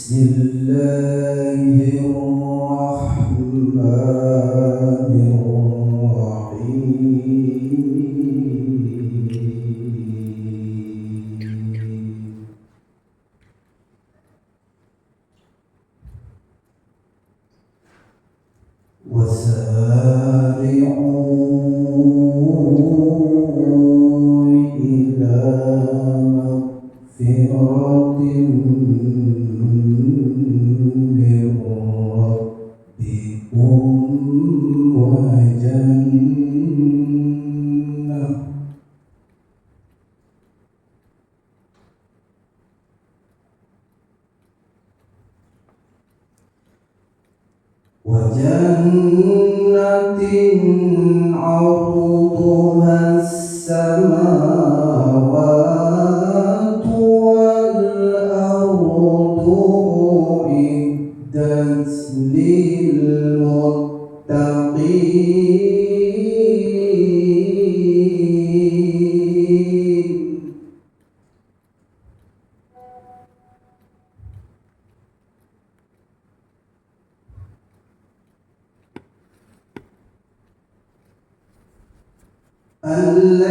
Bismillahirrahmanirrahim. وسارعوا إلى مغفرة من ربكم وجنة عرضها السماوات والأرض أعدت للمتقين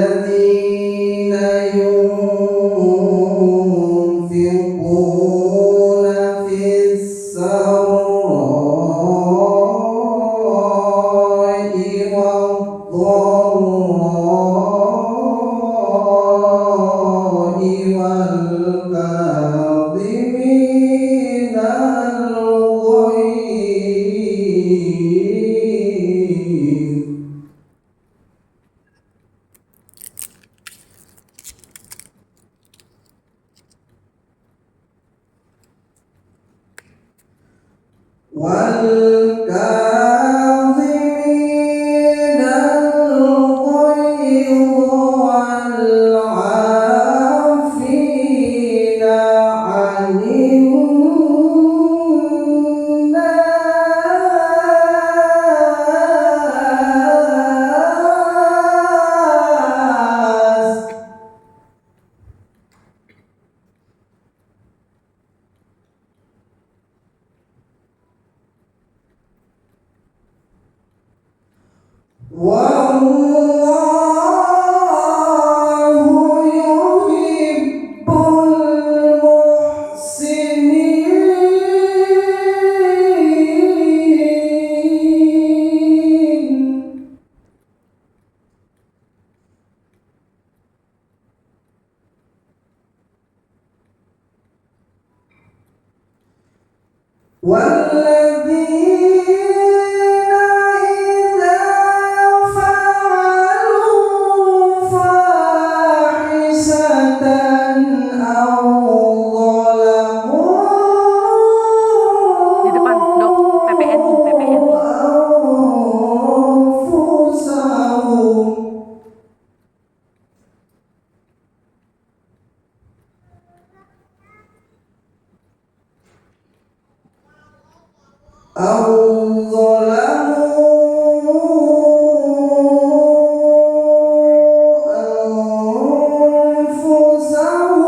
الذين ينفقون في السراء والضراء والكاظمين الغيظ والكاظمين الغيظ والعافين عن الناس والله يحب المحسنين والذين إذا فعلوا فاحشة أو Di depan, Dok. PPNI.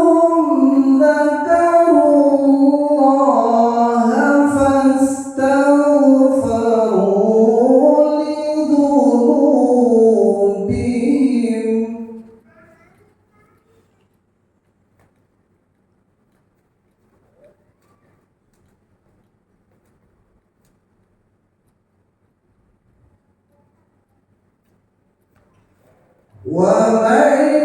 أنفسهم ذكروا الله فاستغفروا لذنوبهم ومن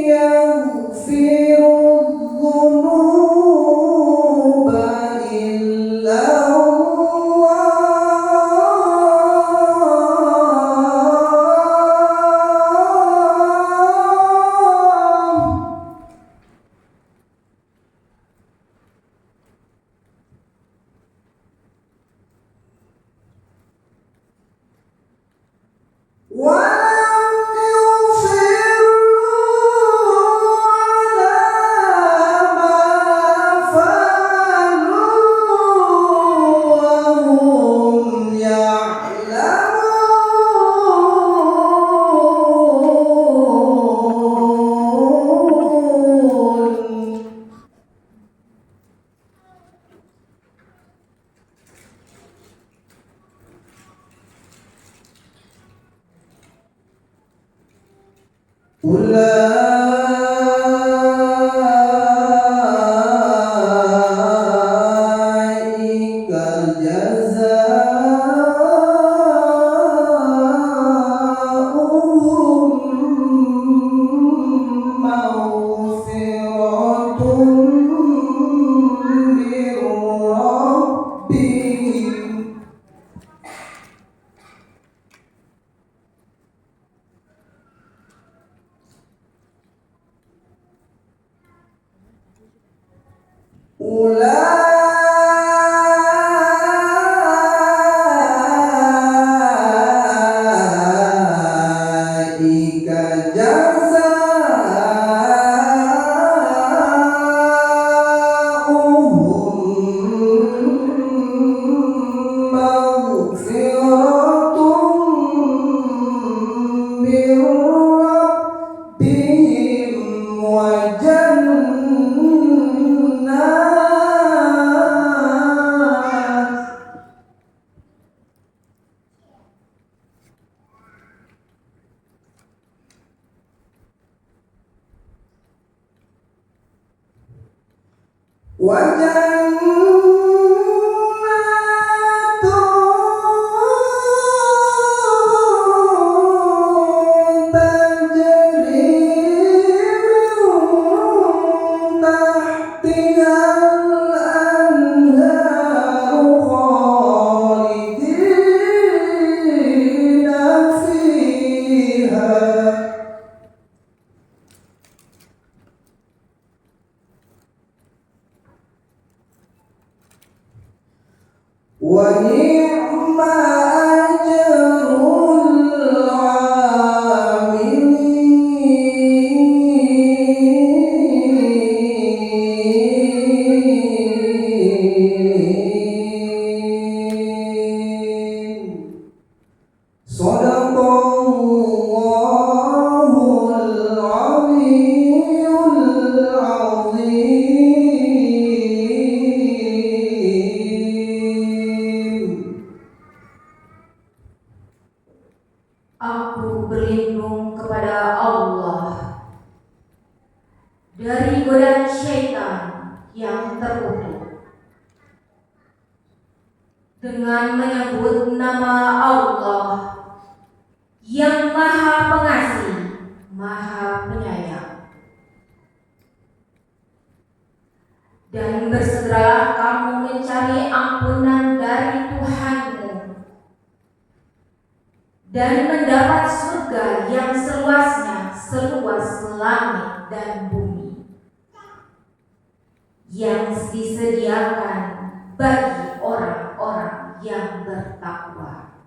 يغفر الذنوب إلا الله Ulaika jazaohum maghfiratun min rabbihim Ulaika jazaohum maghfiratun min rabbihim wa وجنات تجري من تحتها الأنهار خالدين فيها ونعم أجر العاملين Sadaqallahul Aliyyul Azim. Aku berlindung kepada Allah dari godaan syaitan yang terkutuk dengan menyebut nama Allah yang Maha Pengasih, Maha Penyayang. Dan bersegeralah kamu mencari ampunan dari Tuhanmu dan mendapat surga yang seluasnya seluas langit dan bumi, yang disediakan bagi orang-orang yang bertakwa,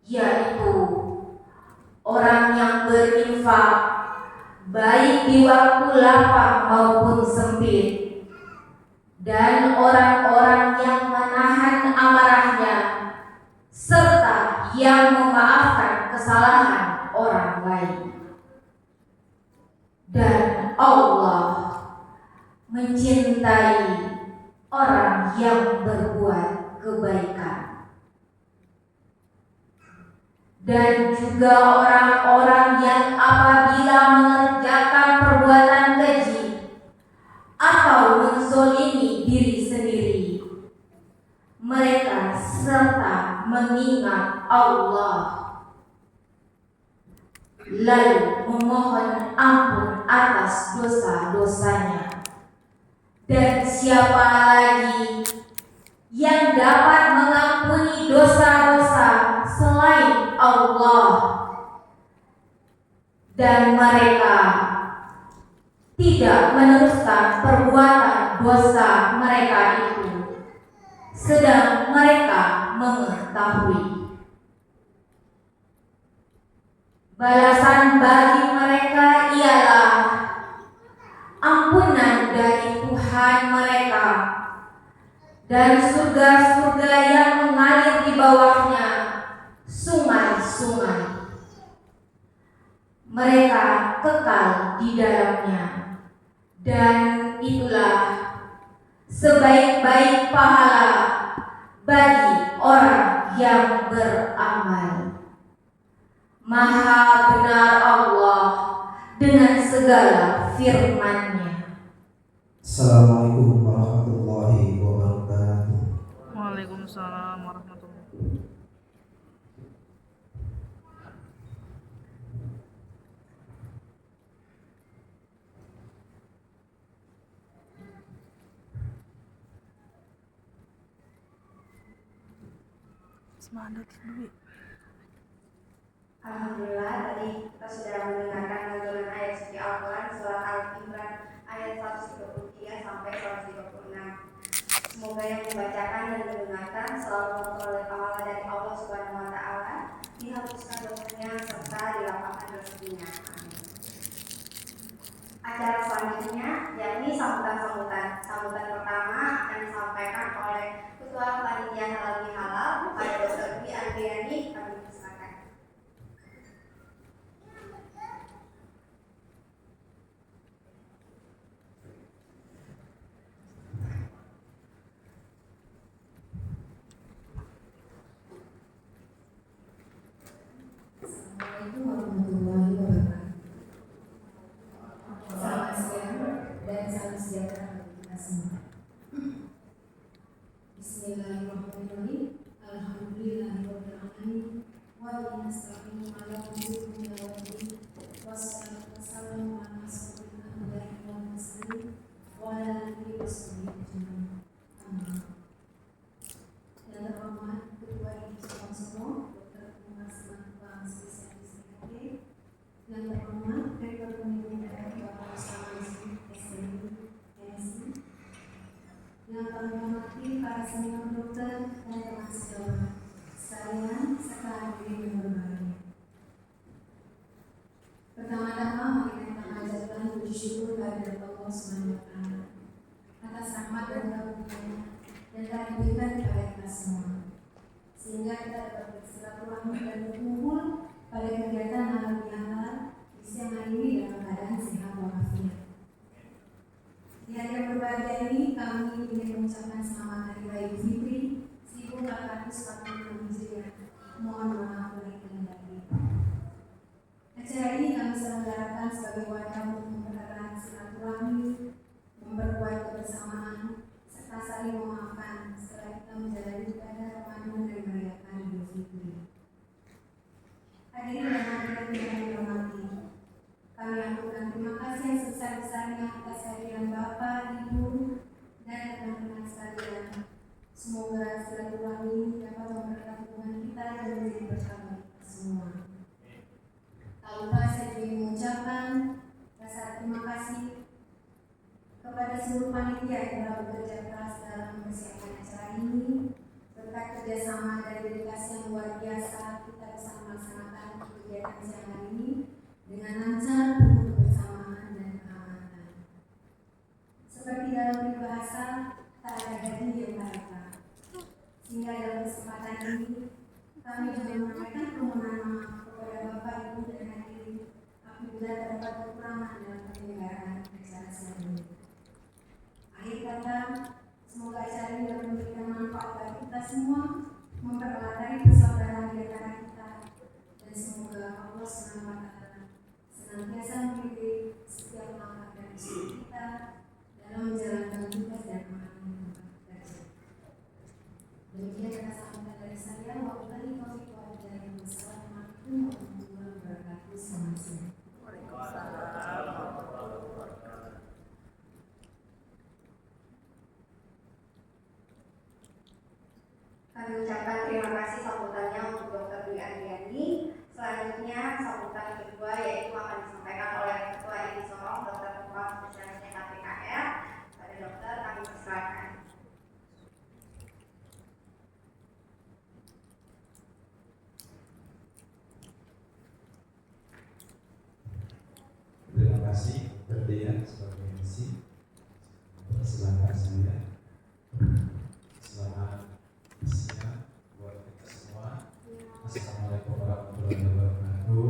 yaitu orang yang berinfak baik di waktu lapang maupun sempit, dan orang-orang yang menahan amarahnya serta yang memaafkan kesalahan orang lain. Dan Allah mencintai orang yang berbuat kebaikan, dan juga orang-orang yang apabila mengerjakan perbuatan keji atau menzolimi diri sendiri, mereka serta mengingat Allah, lalu memohon ampun atas dosa-dosanya. Dan siapa lagi yang dapat mengampuni dosa-dosa selain Allah? Dan mereka tidak meneruskan perbuatan dosa mereka itu, sedang mereka mengetahui. Balasan bagi mereka ialah ampunan dari Tuhan mereka dan surga-surga yang mengalir di bawahnya sungai-sungai. Mereka kekal di dalamnya, dan itulah sebaik-baik pahala bagi orang yang beramal. Maha benar Allah dengan segala firman-Nya. Assalamualaikum warahmatullahi wabarakatuh. Waalaikumsalam warahmatullahi wabarakatuh. Semangat dulu. Alhamdulillah, tadi kita sudah mendengarkan lantunan ayat suci Al-Quran surat Al-Imran ayat 133 sampai 136. Semoga yang membacakan dan mendengarkan selalu memperoleh pahala dari Allah Subhanahu wa taala, dihapuskan dosanya serta dilapangkan rezekinya. Amin. Acara selanjutnya yakni sambutan-sambutan. Sambutan pertama akan disampaikan oleh Ketua Panitia Halal Bihalal Pak Dr. Dwi Andriani. Kami persilakan. Assalamualaikum warahmatullahi wabarakatuh. Selamat siang dan salam sejahtera bagi kita semua. Bismillahirrahmanirrahim. Alhamdulillahirabbil alamin. Wa bihi nasta'inu 'ala umuri dunya wa din. Wassalatu wassalamu 'ala asyrofil anbiya'i wal mursalin wa 'ala alihi washabihi ajmain. Amin. Yang terhormat Ketua Divisi Konsumo Dr. Umar Simanjuntak Spesialis IKT, yang terhormat Rektor Pendidikan Bapak Ustaz SDI MSI, yang kami hormati para senior dokter dan teman sejawat sekalian serta hadirin yang berbahagia. Pertama-tama mari kita panjatkan puji syukur kehadirat Allah Subhanahu wa taala atas rahmat dan karunia-Nya yang telah diberikan kepada kita semua, sehingga kita dapat bersilaturahmi dan berkumpul pada kegiatan halal bihalal di siang hari ini dalam keadaan sehat walafiat. Di hari yang berbahagia ini kami ingin mengucapkan selamat hari raya Idul Fitri 1446 Hijriah. Mohon maaf lahir dan batin. Acara ini kami selenggarakan sebagai wadah untuk mempererat silaturahmi, memperkuat kebersamaan, serta saling memaafkan setelah kita menjalani ibadah Ramadan dan merayakan Idul Fitri. Hadirin dan hadirat yang kami hormati, kami aturkan terima kasih yang sebesar-besarnya atas kehadiran Bapak, Ibu, dan teman-teman sekalian. Semoga silaturahmi dapat mempererat hubungan kita dan menjadi berkah bagi kita semua. Tak lupa saya juga mengucapkan rasa terima kasih kepada seluruh panitia yang telah bekerja keras dalam mempersiapkan acara ini. Berkat kerjasama dan dedikasi yang luar biasa, kita bisa melaksanakan kegiatan siang hari ini dengan lancar, penuh kebersamaan dan keamanan. Seperti dalam peribahasa, tak ada gaji yang tak rata. Sehingga dalam kesempatan ini, kami juga menyampaikan permohonan maaf kepada Bapak, Ibu, dan hadirin apabila terdapat kekurangan dalam penyelenggaraan acara siang ini. Akhir kata, semoga acara ini dapat memberikan manfaat bagi kita semua, mempererat tali persaudaraan di antara kita, dan semoga Allah SWT senantiasa membimbing setiap langkah dan usaha kita dalam menjalankan tugas dan amanah yang telah kita. Demikian kata sambutan dari saya. Wabillahi taufiq wal hidayah. Wassalamualaikum warahmatullahi wabarakatuh. Selamat siang. Kami ucapkan terima kasih sambutannya untuk Dr. Dwi Andriani. Selanjutnya sambutan kedua yaitu akan disampaikan oleh Ketua IDI Sorong Dr. Umar Spesialis KPKR. Pada dokter kami persilakan. Terima kasih Berdian sebagai MC. Silakan saya. Selamat siang buat kita semua. Assalamualaikum warahmatullahi wabarakatuh.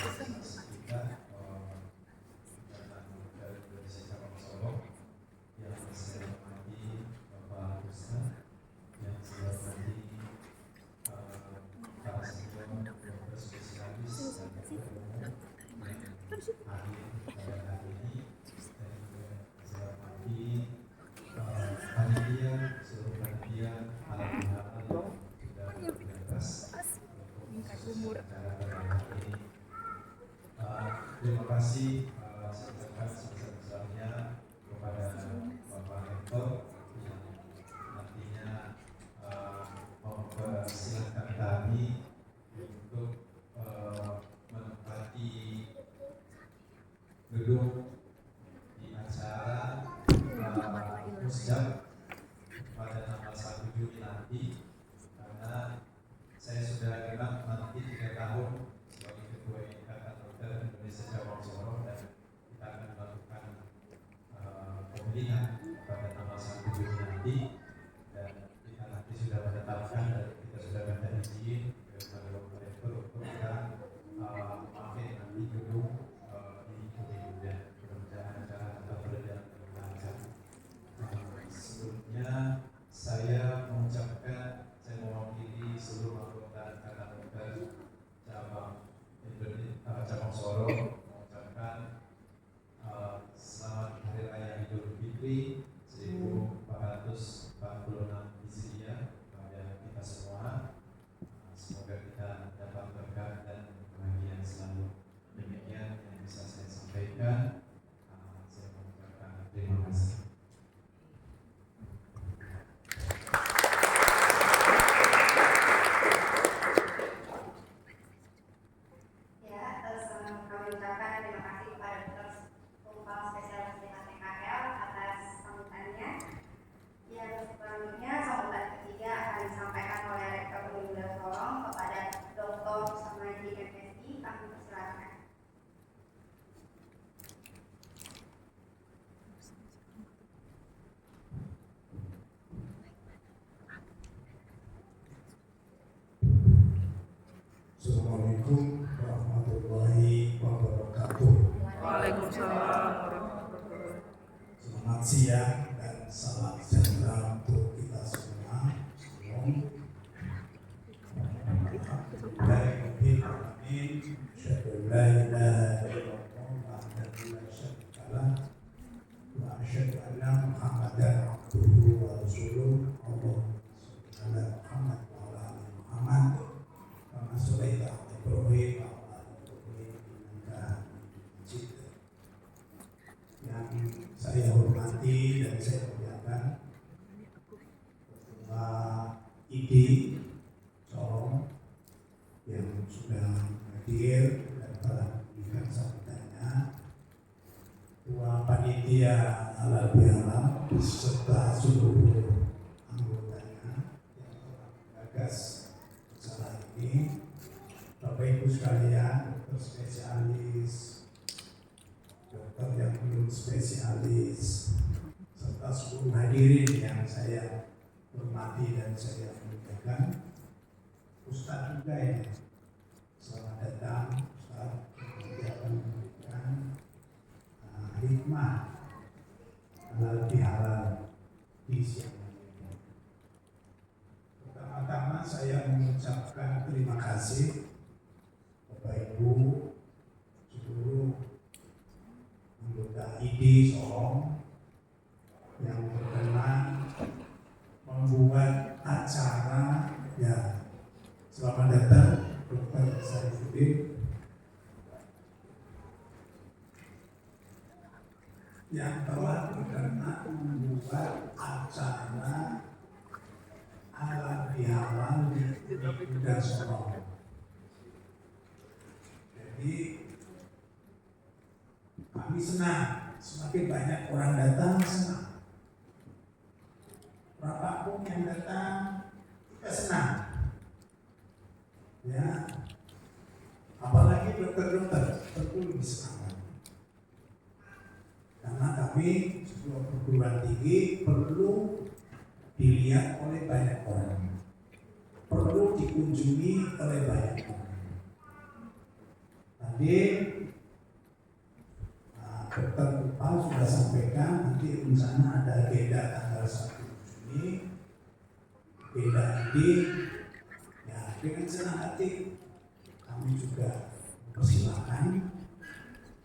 kita datang dari Indonesia Cabang Solo yang saya hormati Bapak Ustaz, yang saya hormati para senior dokter spesialis dan dokter umum yang hadir pada hari ini, dan juga saya hormati panitia, seluruh panitia, alat-alat yang sudah bertugas untuk acara pada hari ini. Terima kasih saya ucapkan sebesar-besarnya kepada Bapak Rektor yang nantinya mempersilahkan kami untuk menempati gedung di acara musjab pada tanggal 1 Juni nanti, karena saya sudah genap nanti 3 tahun sebagai Ketua Ikatan Dokter Indonesia Cabang Solo, dan kita akan melakukan pemilihan pada tanggal 1 Juni nanti, dan kita nanti sudah menetapkan dan kita sudah minta izin kepada Bapak Rektor untuk kita memakai nanti gedung di gedung, dan mudah-mudahan acara tetap berjalan dengan lancar. Sebelumnya saya mengucapkan, saya mewakili seluruh anggota Ikatan Dokter Cabang Solo mengucapkan selamat Hari Raya Idul Fitri 1446 Hijriah kepada kita semua. Semoga kita dapat berkah dan kebahagiaan selalu. Demikian yang bisa saya sampaikan. Saya mengucapkan terima kasih. Kami ucapkan terima kasih kepada dokter Tumpal spesialis DHTKL atas sambutannya. Yang selanjutnya, sambutan ketiga akan disampaikan oleh Rektor Universitas Sorong kepada Dr. Samadi MSI. Kami persilakan. Assalamualaikum warahmatullahi wabarakatuh. Waalaikumsalam warahmatullahi wabarakatuh. Selamat siang dan salam sejahtera untuk kita semua. Bismillahirrahmanirrahim. Asyhadu an la ilaha illallah wahdahu la syarika lah wa asyhadu anna Muhammadan abduhu wa rasuluh. Allahumma shalli ala Muhammad wa ala ali Muhammad. Yang saya hormati dan saya muliakan Ketua ID Sorong yang sudah hadir dan telah memberikan sambutannya, Ketua Panitia Halal Bihalal beserta seluruh anggotanya yang telah menggagas acara ini, Bapak Ibu sekalian, dokter spesialis, dokter yang belum spesialis, serta seluruh hadirin yang saya hormati dan saya muliakan. Ustaz juga ini, selamat datang Ustaz, yang akan memberikan hikmah halal bihalal di siang ini. Pertama-tama saya mengucapkan terima kasih Bapak Ibu seluruh anggota ID Sorong yang berkenan membuat acara. Ya, selamat datang Dr. Saifuddin yang telah berkenan membuat acara halal bihalal di Universitas Sorong. Jadi kami senang, semakin banyak orang datang senang. Berapapun yang datang kita senang. Ya, apalagi dokter-dokter tentu lebih senang. Karena kami sebuah perguruan tinggi perlu dilihat oleh banyak orang, perlu dikunjungi oleh banyak orang. tadi Dr. Kupal sudah sampaikan nanti rencana ada agenda tanggal 1 Juni. Agenda ini ya dengan senang hati kami juga persilakan.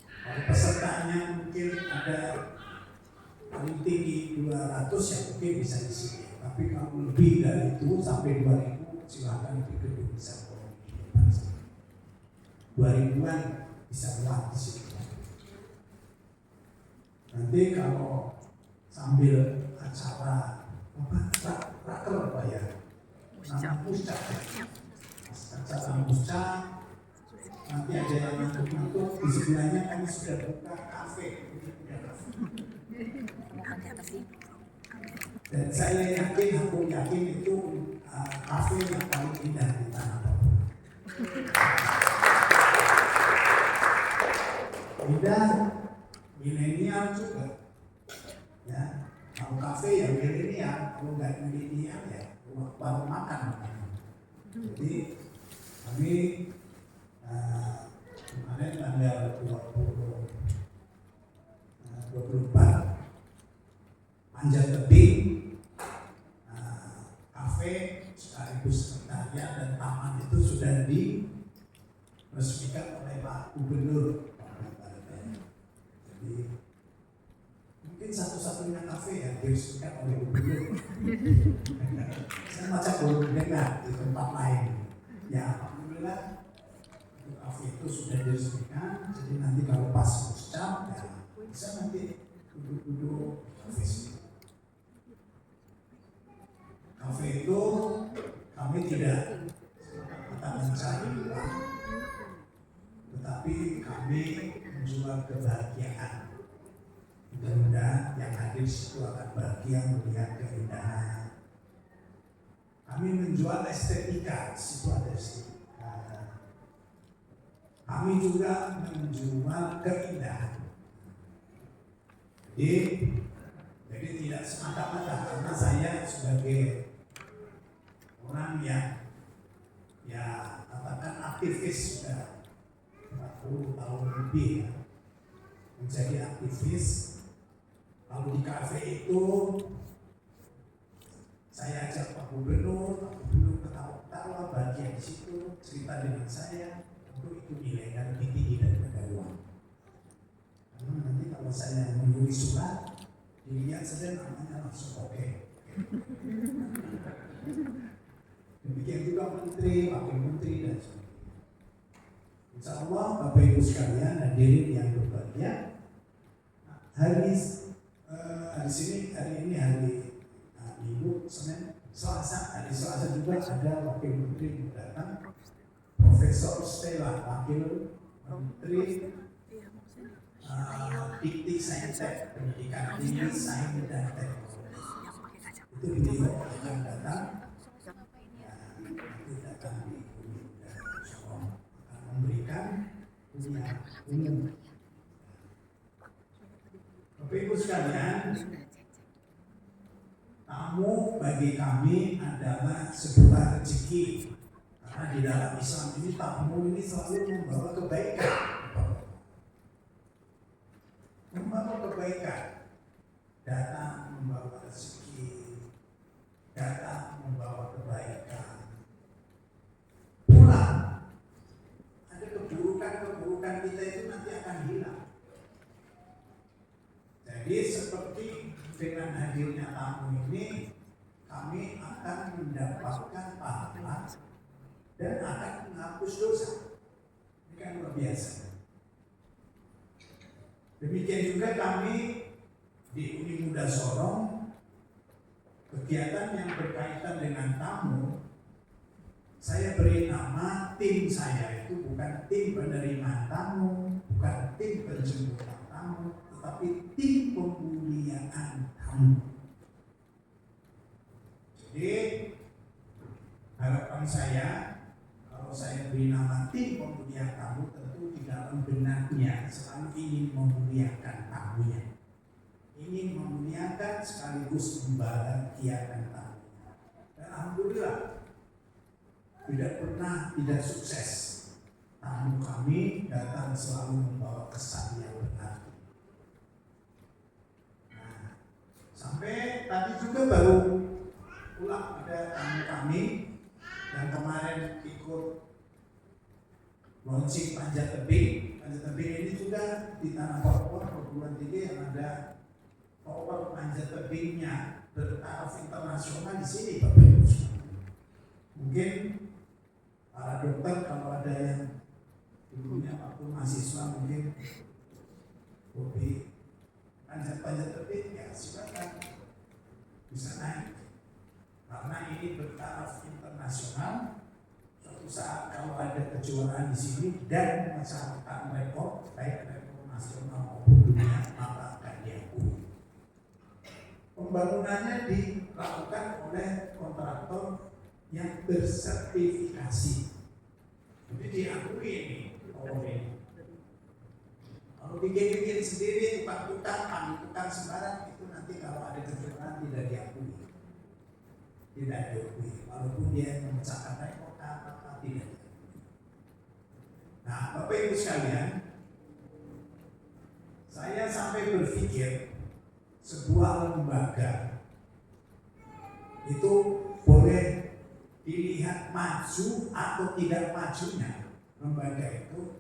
Kalau pesertanya mungkin ada paling tinggi 200 ya mungkin bisa di sini. Tapi kalau lebih dari itu sampai 2000 silakan di gedung bisa di depan sini. 2000-an bisa muat di sini. Nanti kalau sambil acara raker apa ya? Nama puncak. Acara puncak. Nanti ada yang ngantuk-ngantuk di sebelahnya kami sudah buka kafe. Dan saya yakin, aku yakin itu kafe yang paling indah di tanah Papua. Indah, milenial juga. Ya, kalau kafe ya milenial, kalau nggak milenial ya baru makan. Jadi kami kemarin tanggal 24 panjat tebing, kafe sekaligus sekretariat dan taman itu sudah diresmikan oleh Pak Gubernur. Jadi mungkin satu-satunya kafe yang diresmikan oleh Gubernur. Saya macam belum dengar di tempat lain. Ya alhamdulillah kafe itu sudah diresmikan. Jadi nanti kalau pas ucap ya bisa nanti duduk-duduk kafe sini. Kafe itu kami tidak mencari uang, tetapi kami menjual kebahagiaan. Mudah-mudahan yang hadir situ akan bahagia melihat keindahan. Kami menjual estetika, situ ada estetika. Kami juga menjual keindahan. Jadi tidak semata-mata karena saya sebagai orang yang ya katakan aktivis sudah 40 tahun lebih ya, menjadi aktivis. Kalau di kafe itu saya ajak Pak Gubernur ketawa-ketawa bahagia di situ, cerita dengan saya, tentu itu nilainya lebih tinggi daripada uang. Karena nanti kalau saya menulis surat, dilihat saja namanya langsung oke. Demikian juga menteri, wakil menteri dan sebagainya. Insya Allah Bapak Ibu sekalian hadirin yang berbahagia, hari ini hari Minggu, Senin, Selasa, hari Selasa juga ada wakil menteri yang datang, Profesor Stella, wakil menteri Dikti Saintek, pendidikan tinggi, sains dan teknologi. Itu beliau akan datang. Nanti datang di Unida akan memberikan kuliah umum. Bapak Ibu sekalian, tamu bagi kami adalah sebuah rezeki. Karena di dalam Islam ini tamu ini selalu membawa kebaikan. Membawa kebaikan, datang membawa rezeki, datang membawa kebaikan. Pulang, ada keburukan kita itu nanti akan hilang. Jadi seperti dengan hadirnya tamu ini, kami akan mendapatkan pahala dan akan menghapus dosa. Ini kan luar biasa. Demikian juga kami di Uni Muda Sorong, kegiatan yang berkaitan dengan tamu, saya beri nama tim saya itu bukan tim penerimaan tamu, bukan tim penjemputan tamu, tetapi tim pemuliaan tamu. Jadi harapan saya, kalau saya beri nama tim pemuliaan tamu, tentu di dalam benaknya selalu ingin memuliakan tamunya, ingin memuliakan sekaligus membahagiakan tamunya. Dan alhamdulillah tidak pernah tidak sukses. tamu kami datang selalu membawa kesan yang benar. Nah, sampai tadi juga baru pulang ada tamu kami yang kemarin ikut launching panjat tebing. Panjat tebing ini juga di Tanah Papua perguruan tinggi yang ada tower panjat tebingnya bertaraf internasional di sini, Bapak Ibu. Mungkin para dokter kalau ada yang dulunya waktu mahasiswa mungkin hobi panjat tebing, ya silakan bisa naik. Karena ini bertaraf internasional. Suatu saat kalau ada kejuaraan di sini dan mencatatkan rekor, baik rekor nasional maupun dunia, maka akan diakui. Pembangunannya dilakukan oleh kontraktor yang bersertifikasi. Jadi diakui ini tower ini. Kalau bikin sendiri, tukang sembarang, itu nanti kalau ada kejuaraan tidak diakui. Tidak diakui. Walaupun dia memecahkan rekor, maka tidak diakui. Nah, Bapak Ibu sekalian, saya sampai berpikir sebuah lembaga itu boleh dilihat maju atau tidak majunya. Lembaga itu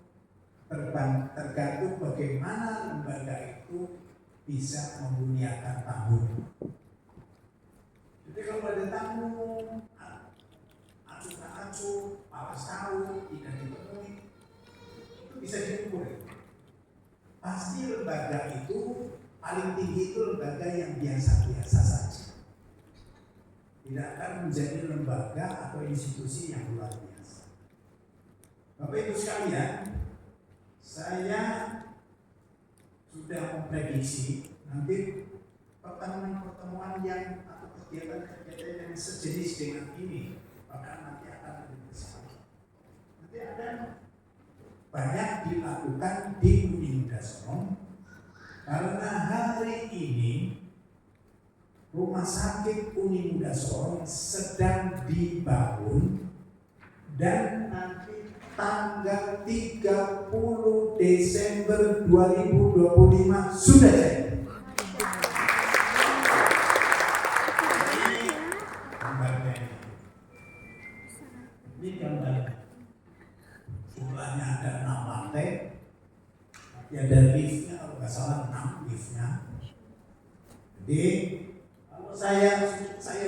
tergantung bagaimana lembaga itu bisa memuliakan tamu. Jadi kalau ada tamu acuh, awas tahu tidak dipenuhi, itu bisa diukur. Pasti lembaga itu paling tinggi itu lembaga yang biasa-biasa saja. Tidak akan menjadi lembaga atau institusi yang luar biasa. Bapak Ibu sekalian, saya sudah memprediksi nanti pertemuan yang atau kegiatan yang sejenis dengan ini bahkan nanti akan lebih besar. Nanti akan banyak dilakukan di Uninda Sorong karena hari ini Rumah Sakit Uninda Sorong sedang dibangun dan nanti tanggal 30 Desember 2025 sudah jadi. Ini gambarnya. Jumlahnya ada 6 lantai. Ya ada liftnya, kalau nggak salah 6 liftnya. Jadi kalau saya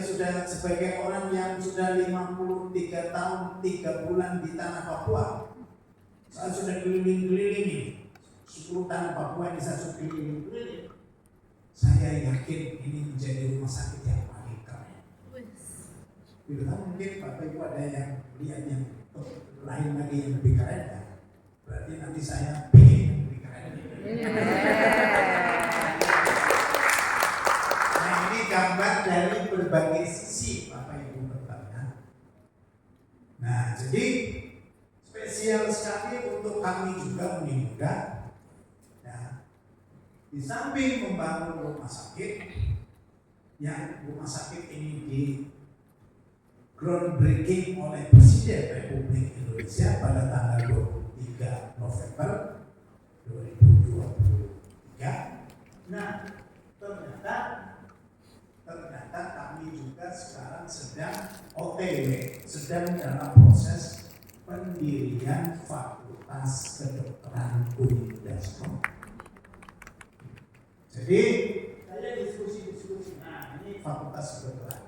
sudah sebagai orang yang sudah 53 tahun 3 bulan di tanah Papua, saya sudah keliling-keliling 10 tanah Papua yang saya sudah keliling-keliling. Saya yakin ini menjadi rumah sakit yang paling keren. Bila mungkin Bapak Ibu ada yang lihat yang lain lagi yang lebih keren, ya? Berarti nanti saya bikin yang lebih keren. Nah, ini gambar dari berbagai sisi Bapak Ibu bertanya. Nah, jadi spesial sekali untuk kami juga Uninda. Ya, di samping membangun rumah sakit, yang rumah sakit ini di groundbreaking oleh Presiden Republik Indonesia pada tanggal 23 November 2023. Nah, ternyata kami juga sekarang sedang OTW, sedang dalam proses pendirian Fakultas Kedokteran Uninda Sorong. Jadi saya diskusi. Nah, ini Fakultas Kedokteran.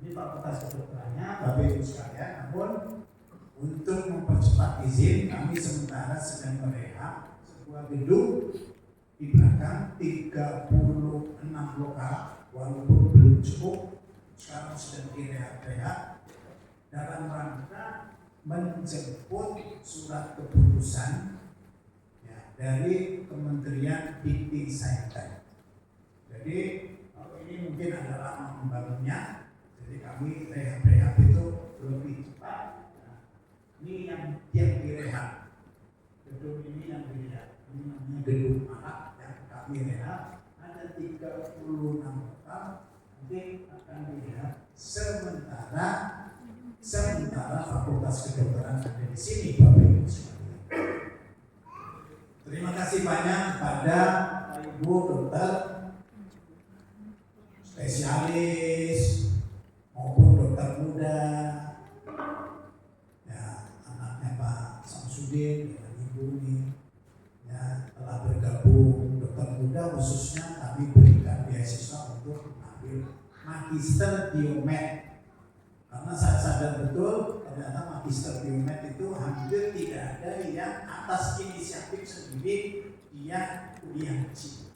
Ini Fakultas Kedokterannya, Bapak Ibu sekalian. Namun untuk mempercepat izin, kami sementara sedang merehab sebuah gedung di belakang 36 lokal, walaupun belum cukup. Sekarang sedang direhab dalam rangka menjemput surat keputusan ya, dari Kementerian Dikti-Saintek. Jadi kalau ini mungkin agak lama membangunnya. Jadi kami rehab itu lebih cepat. Nah, ini yang direhab. Gedung ini yang direhab. Ini namanya gedung Marak yang kami rehab. Ada 36 lokal nanti akan direhab. Sementara Fakultas Kedokteran ada di sini, Bapak Ibu sekalian. Terima kasih banyak kepada Ibu dokter spesialis maupun dokter muda, ya anaknya Pak Samsudin dengan Ibu ini, ya telah bergabung dokter muda khususnya kami berikan beasiswa untuk mengambil Magister Biomed. Karena saya sadar betul ternyata Magister Biomed itu hampir tidak ada yang atas inisiatif sendiri dia kuliah di sini.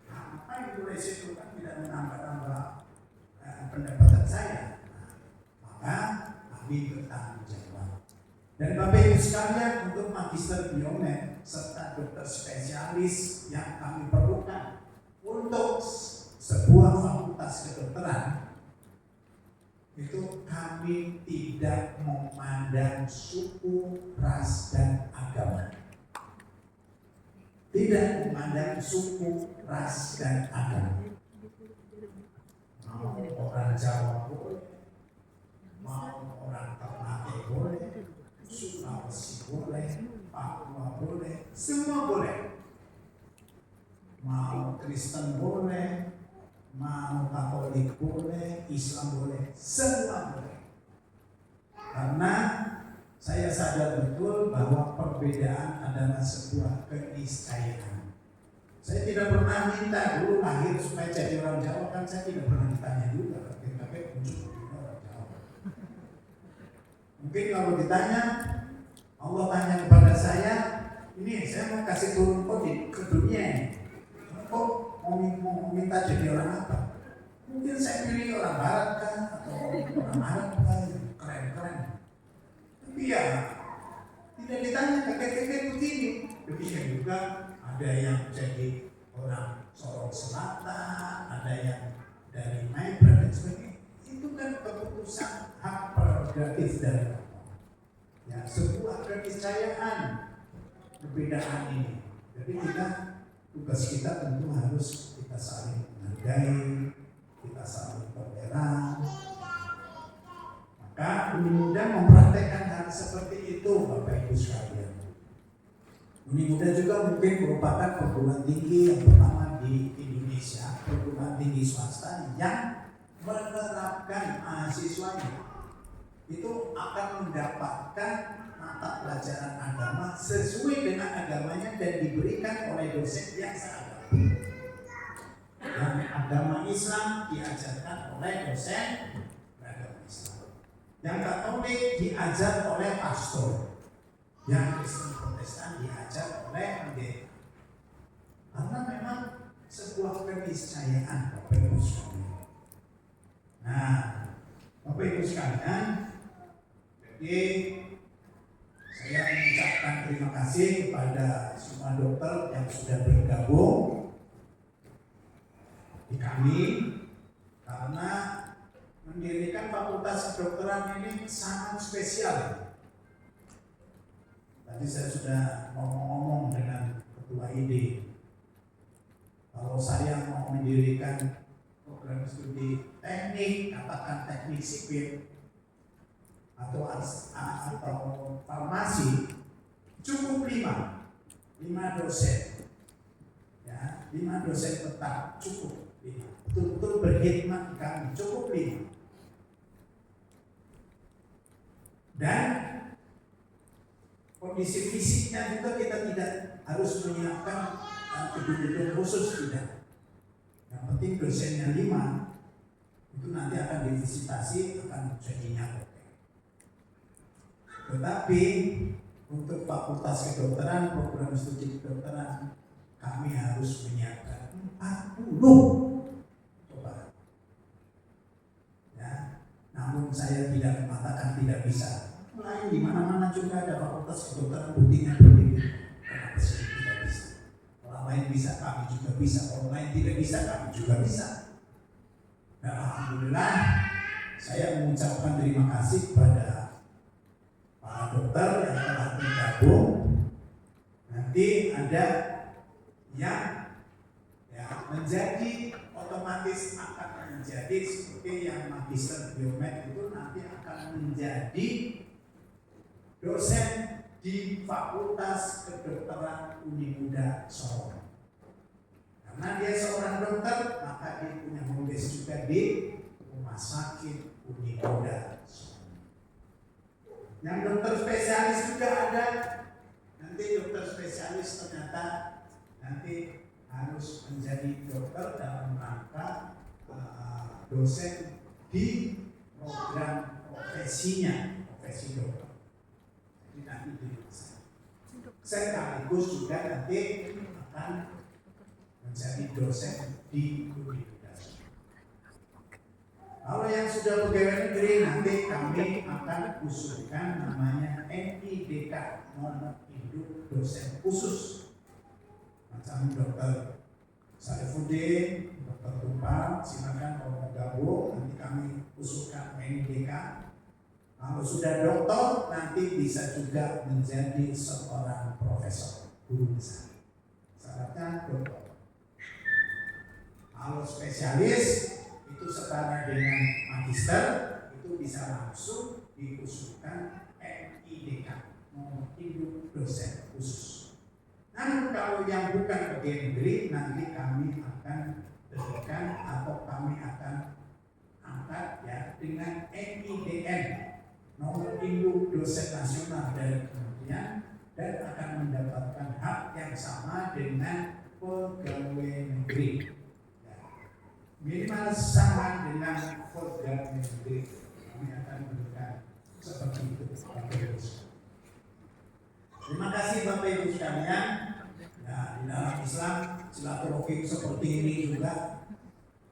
Apa itu resiko kan tidak menambah-nambah pendapatan saya. Maka kami bertanggung jawab. Dan Bapak Ibu sekalian, untuk Magister Biomed serta dokter spesialis yang kami perlukan untuk sebuah fakultas kedokteran, itu kami tidak memandang suku, ras, dan agama. Tidak memandang suku, ras, dan agama. Mau orang Jawa boleh, mau orang Ternate boleh, Sulawesi boleh, Papua boleh, semua boleh. Mau Kristen boleh, mau Katolik boleh, Islam boleh, semua boleh. Karena saya sadar betul bahwa perbedaan adalah sebuah keniscayaan. Saya tidak pernah minta dulu lahir supaya jadi orang Jawa, kan saya tidak pernah ditanya juga, tapi muncul orang Jawa. Mungkin kalau ditanya, Allah tanya kepada saya, ini saya mau kasih turun kode ke dunia ini. Kok mau minta jadi orang apa? Mungkin saya pilih orang Barat kan, atau orang Arab kan, keren-keren. Tapi ya tidak ditanya kakek-kakek begini. Demikian juga ada yang jadi orang Sorong Selatan, ada yang dari Maibra dan sebagainya. Itu kan keputusan hak prerogatif dari Allah. Ya, sebuah keniscayaan perbedaan ini. Jadi tugas kita tentu harus kita saling menghargai, kita saling toleran. Maka mudah mempraktekkan hal seperti itu, Bapak Ibu sekalian. Mudah juga mungkin merupakan perguruan tinggi yang pertama di Indonesia, perguruan tinggi swasta yang menerapkan mahasiswanya itu akan mendapatkan mata pelajaran agama sesuai dengan agamanya dan diberikan oleh dosen yang seagama. Yang agama Islam diajarkan oleh dosen agama Islam. Yang Katolik diajar oleh pastor. Yang Kristen Protestan diajar oleh pendeta. Karena memang sebuah keniscayaan Bapak Ibu sekalian. Nah, Bapak Ibu sekalian, jadi saya mengucapkan terima kasih kepada semua dokter yang sudah bergabung di kami, karena mendirikan fakultas kedokteran ini sangat spesial. Tadi saya sudah ngomong-ngomong dengan ketua ID. Kalau saya mau mendirikan program studi teknik, katakan teknik sipil atau farmasi, cukup 5 dosen, ya 5 dosen tetap cukup 5, betul-betul berkhidmat di kami, cukup 5. Dan kondisi fisiknya juga kita tidak harus menyiapkan gedung-gedung khusus, tidak. Yang penting dosennya 5, itu nanti akan divisitasi, akan jadinya oke. Tetapi untuk fakultas kedokteran, program studi kedokteran, kami harus menyiapkan 40 coba. Ya, namun saya tidak mengatakan tidak bisa. Lain di mana-mana juga ada fakultas kedokteran, buktinya berbeda. Kenapa sih tidak bisa? Orang lain bisa, kami juga bisa. Orang lain tidak bisa, kami juga bisa. Dan alhamdulillah, saya mengucapkan terima kasih kepada para dokter yang telah bergabung. Nanti ada yang menjadi otomatis akan menjadi seperti yang Magister Biomed itu nanti akan menjadi dosen di Fakultas Kedokteran Uni Muda Solo. Karena dia seorang dokter, maka dia punya nulis juga di Rumah Sakit Uni Muda Solo. Yang dokter spesialis juga ada. Nanti dokter spesialis ternyata nanti harus menjadi dokter dalam rangka dosen di program profesinya, profesi dokter. Jadi nanti di masa sekaligus juga nanti akan menjadi dosen di universitas. Kalau yang sudah pegawai negeri nanti kami akan usulkan namanya NIDK, nomor induk dosen khusus. Macam dokter Sarifuddin, dokter Tupal, silakan kalau mau gabung, nanti kami usulkan NIDK. Kalau sudah dokter, nanti bisa juga menjadi seorang profesor, guru besar. Syaratnya dokter. Kalau spesialis itu setara dengan magister, itu bisa langsung diusulkan NIDK, nomor induk dosen khusus. Namun kalau yang bukan pegawai negeri, nanti kami akan berikan atau kami akan angkat ya dengan NIDN, nomor induk dosen nasional dari kementerian, dan akan mendapatkan hak yang sama dengan pegawai negeri. Minimal sama dengan pegawai negeri, kami akan berikan seperti itu, Bapak Ibu. Terima kasih Bapak Ibu sekalian. Nah, di dalam Islam silaturahim seperti ini juga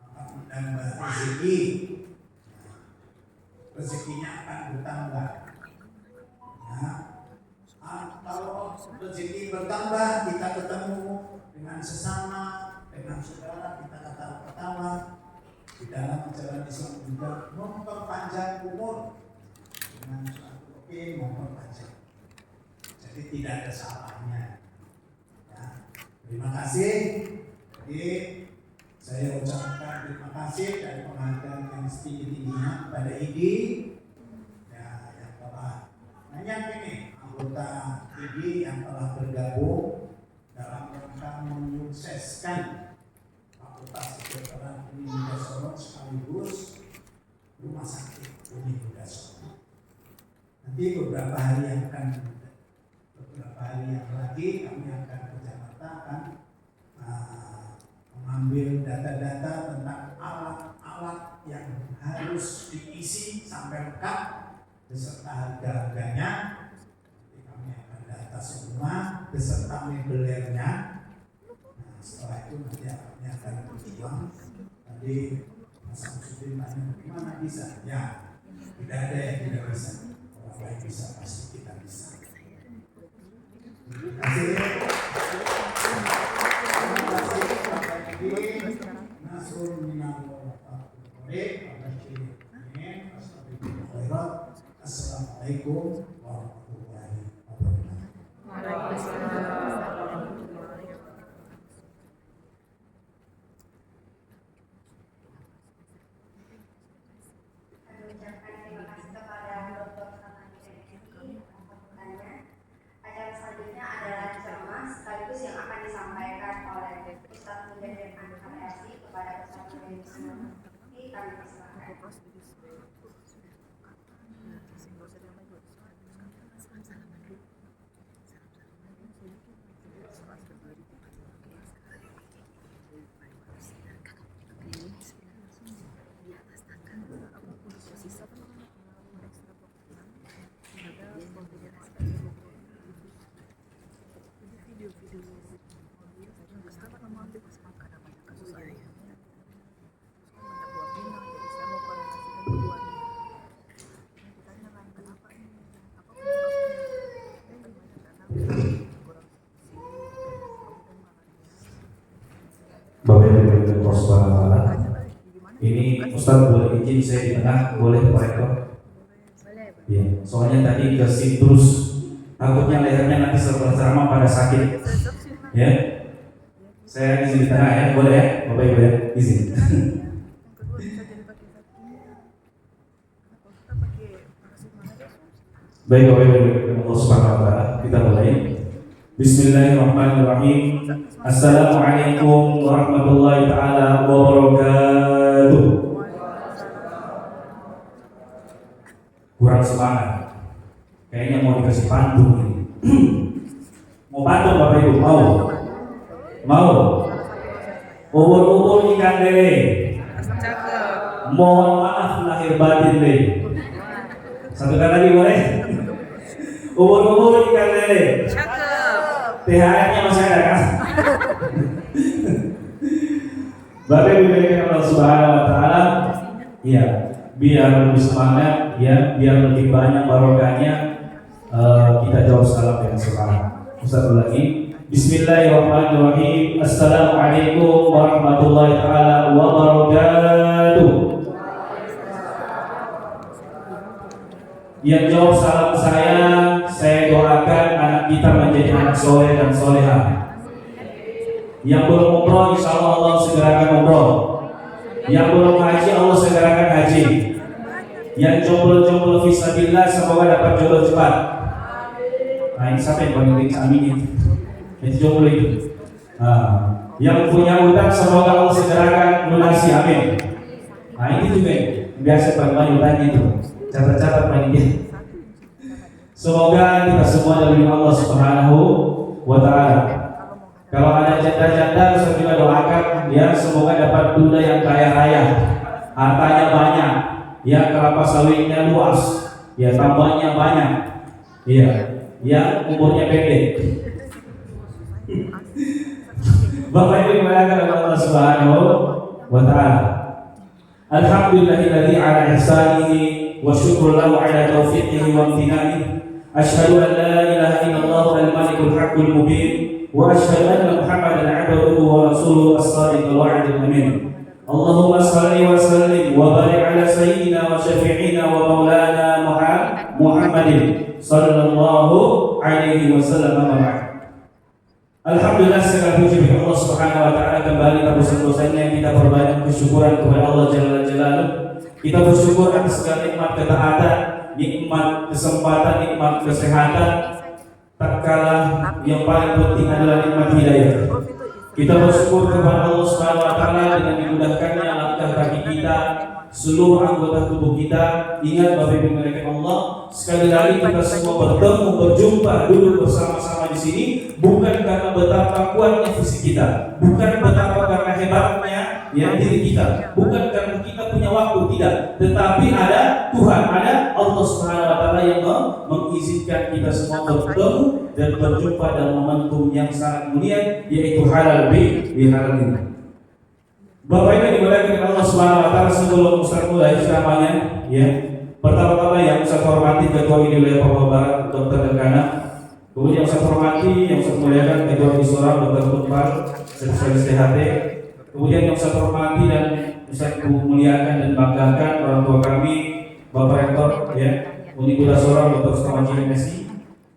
akan menambah rezeki. Rezekinya akan bertambah. Nah, kalau rezeki bertambah, kita ketemu dengan sesama, dengan saudara, kita ketawa-ketawa. Di dalam ajaran Islam juga memperpanjang umur dengan silaturahim, memperpanjang. Jadi tidak ada salahnya. Ya, terima kasih. Jadi saya ucapkan terima kasih dan penghargaan yang setinggi-tingginya kepada IDI ya, yang telah banyak ini anggota IDI yang telah bergabung dalam rangka menyukseskan Fakultas Kedokteran Uni Muda Solo sekaligus Rumah Sakit Uni Muda Solo. Nanti beberapa hari yang lagi kami akan ke Jakarta akan mengambil data-data tentang alat-alat yang harus diisi sampai lengkap beserta harga-harganya. Jadi kami akan data semua beserta meulernya. Nah, setelah itu nanti kami akan berjuang. Tadi Mas Samsudin tanya bagaimana bisa? Ya, tidak ada yang tidak bisa. Orang lain bisa, pasti kita bisa. Terima kasih. Assalamualaikum warahmatullahi wabarakatuh. Acara selanjutnya adalah ceramah sekaligus yang akan disampaikan oleh Ustadz Muhammad Anwar RSI kepada Ustadz Muhammad. Kami persilakan. Bapak Ibu Prosper, ini Ustadz boleh izin saya di tengah, boleh Pak Eko? Ya, soalnya tadi ke terus takutnya lehernya nanti setelah ceramah pada sakit. Ya, saya izin di tengah ya, boleh ya, Bapak Ibu ya, izin. Baik Bapak Ibu, Subhanahu wa taala. Kita mulai. Bismillahirrahmanirrahim. Assalamualaikum warahmatullahi taala wabarakatuh. Kurang semangat. Kayaknya mau dikasih pantun ini. Mau pantun Bapak Ibu? Mau? Ubur-ubur ikan lele. Cakep. Mohon maaf lahir batin le. Satu kali lagi boleh? Ubur-ubur ikan lele. Cakep. THR-nya masih ada kan? Bapak Ibu diberikan Allah Subhanahu wa taala, ya, biar lebih semangat, ya, biar lebih banyak barokahnya, kita jawab salam dengan semangat. Ustaz lagi. Bismillahirrahmanirrahim. Assalamualaikum warahmatullahi taala wabarakatuh. Yang jawab salam saya doakan anak kita menjadi anak soleh dan soleha. Yang belum umroh, insya Allah segerakan umroh. Yang belum haji, Allah segerakan haji. Yang jomblo-jomblo fisabilillah, semoga dapat jodoh cepat. Nah, ini siapa yang paling aminin? Itu jomblo itu. Yang punya utang, semoga Allah segerakan lunasi, amin. Nah, ini juga biasa paling utangnya itu. Catat-catat panitia. Semoga kita semua dari Allah Subhanahu wa taala. Kalau ada janda-janda, saya juga doakan ya, semoga dapat duda yang kaya raya, hartanya banyak, ya, kelapa sawitnya luas, ya, tambahnya banyak, ya, ya, umurnya pendek. Bapak Ibu dimuliakan oleh Allah Subhanahu wa taala. Alhamdulillahilladzi ala ihsanihi wa syukru lahu ala taufiqihi wa imtinanihi. Asyhadu an la ilaha illallah al-malikul haqqul mubin wa asyhadu anna Muhammadan 'abduhu wa rasuluhu as-sadiqul wa'dul amin. Allahumma shalli wa sallim wa barik ala sayyidina wa syafi'ina wa maulana Muhammadin sallallahu alaihi wasallam. Alhamdulillah, segala puji bagi Allah Subhanahu wa taala. Kembali kita bersyukur yang kita perbanyak bersyukuran kepada Allah Jalla Jalaluhu. Kita bersyukur atas segala nikmat ketaatan, nikmat kesempatan, nikmat kesehatan, tatkala yang paling penting adalah nikmat hidayah. Kita bersyukur kepada Allah Subhanahu wa taala dengan dimudahkannya langkah kaki kita, seluruh anggota tubuh kita. Ingat Bapak Ibu melihat Allah, sekali lagi kita semua bertemu, berjumpa, duduk bersama-sama di sini bukan karena betapa kuatnya fisik kita, bukan betapa karena hebatnya ya diri kita, bukan karena kita punya waktu, tidak, tetapi ada Tuhan, ada Allah Subhanahu wa taala yang mengizinkan kita semua bertemu dan berjumpa dalam momentum yang sangat mulia, yaitu halal bihalal ini. Bapak Ibu dimuliakan Allah Subhanahu wa taala, sebelum Ustaz mulai ceramahnya, ya, pertama-tama yang saya hormati Ketua IDI Wilayah Papua Barat Dr. Dekana, kemudian yang saya hormati, yang saya muliakan Ketua Isora Dr. Tunpal, spesialis THT, kemudian yang saya hormati dan saya muliakan dan banggakan orang tua kami, Bapak Rektor, ya, Unibudha Sora Dr. Setomaji MSI,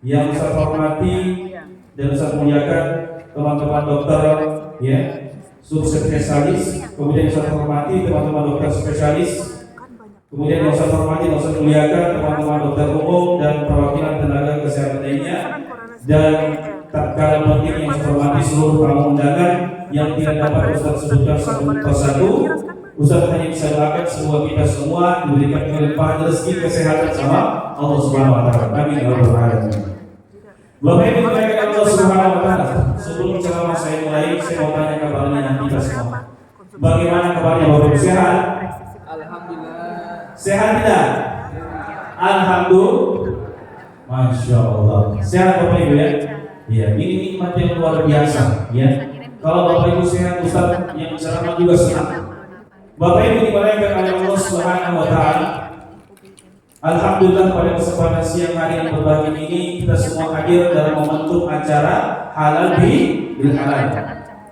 yang saya hormati dan saya muliakan teman-teman dokter, ya, subspesialis, kemudian yang saya hormati teman-teman dokter spesialis, kemudian yang saya hormati dan saya muliakan teman-teman dokter umum dan perwakilan tenaga kesehatan lainnya, dan tak kalah penting yang saya hormati seluruh tamu undangan yang tidak dapat Ustaz sebutkan satu persatu. Ustaz hanya bisa doakan semua kita semua diberikan kelimpahan rezeki kesehatan sama Allah Subhanahu wa taala. Amin ya rabbal alamin. Bapak Ibu dimuliakan Allah Subhanahu wa taala. Sebelum ceramah saya mulai, saya mau tanya kabarnya kita semua. Bagaimana kabarnya Bapak Ibu, sehat? Alhamdulillah. Sehat tidak? Alhamdulillah. Masya Allah. Sehat Bapak Ibu ya? Ya, ini nikmat yang luar biasa ya. Kalau Bapak Ibu sehat, Ustaz yang ceramah juga senang. Bapak Ibu dimuliakan oleh Allah Subhanahu wa taala. Alhamdulillah, pada kesempatan siang hari yang berbahagia ini kita semua hadir dalam momentum acara halal bil halal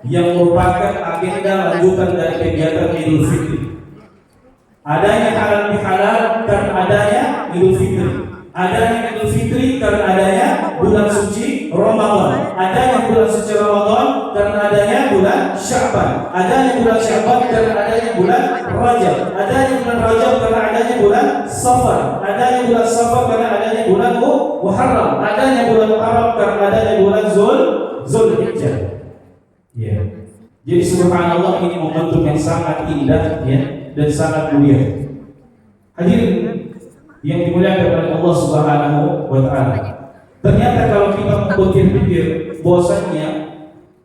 yang merupakan agenda lanjutan dari kegiatan Idul Fitri. Adanya halal bil halal karena adanya Idul Fitri. Adanya Idul Fitri karena adanya bulan suci Ramadan. Adanya bulan suci Ramadan karena adanya bulan Sya'ban, adanya bulan Sya'ban karena adanya bulan Rajab, adanya bulan Rajab karena adanya bulan Safar, adanya bulan Safar karena adanya bulan Muharram, adanya bulan Muharram karena adanya bulan Zulhijjah. Ya. Jadi subhanallah, ini momentum yang sangat indah ya dan sangat mulia. Hadirin yang dimuliakan oleh Allah Subhanahu wa taala. Ternyata kalau kita berpikir-pikir bahwasanya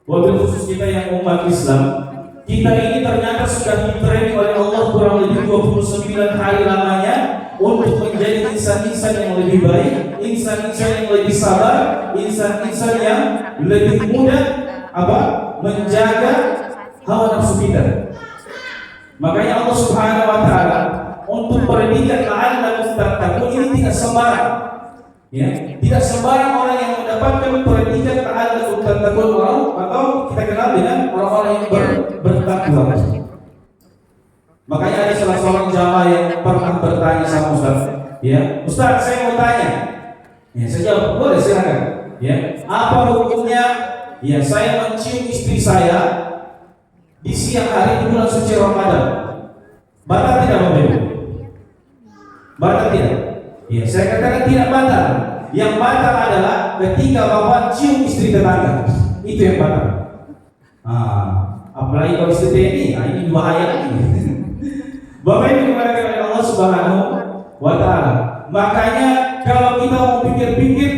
wabil khusus kita yang umat Islam, kita ini ternyata sudah ditraining oleh Allah kurang lebih 29 hari lamanya untuk menjadi insan-insan yang lebih baik, insan-insan yang lebih sabar, insan-insan yang lebih mudah menjaga hawa nafsu kita. Makanya Allah Subhanahu wa taala untuk predikat la'allakum tattaqun ini tidak sembarang. Ya, tidak sembarang orang yang mendapatkan predikat la'allakum tattaqun atau kita kenal dengan orang-orang yang bertakwa. Makanya ada salah seorang jamaah yang pernah bertanya sama Ustaz, ya, Ustaz saya mau tanya. Ya, saya jawab, boleh silakan. Ya, apa hukumnya? Ya, saya mencium istri saya di siang hari di bulan suci Ramadan. Batal tidak Bapak Ibu? Batal tidak? Ya, saya katakan tidak batal. Yang batal adalah ketika Bapak cium istri tetangga. Itu yang batal. Apalagi kalau istri TNI, ini bahaya ini. Bapak Ibu dimuliakan oleh Allah Subhanahu wa taala. Makanya kalau kita mau pikir-pikir,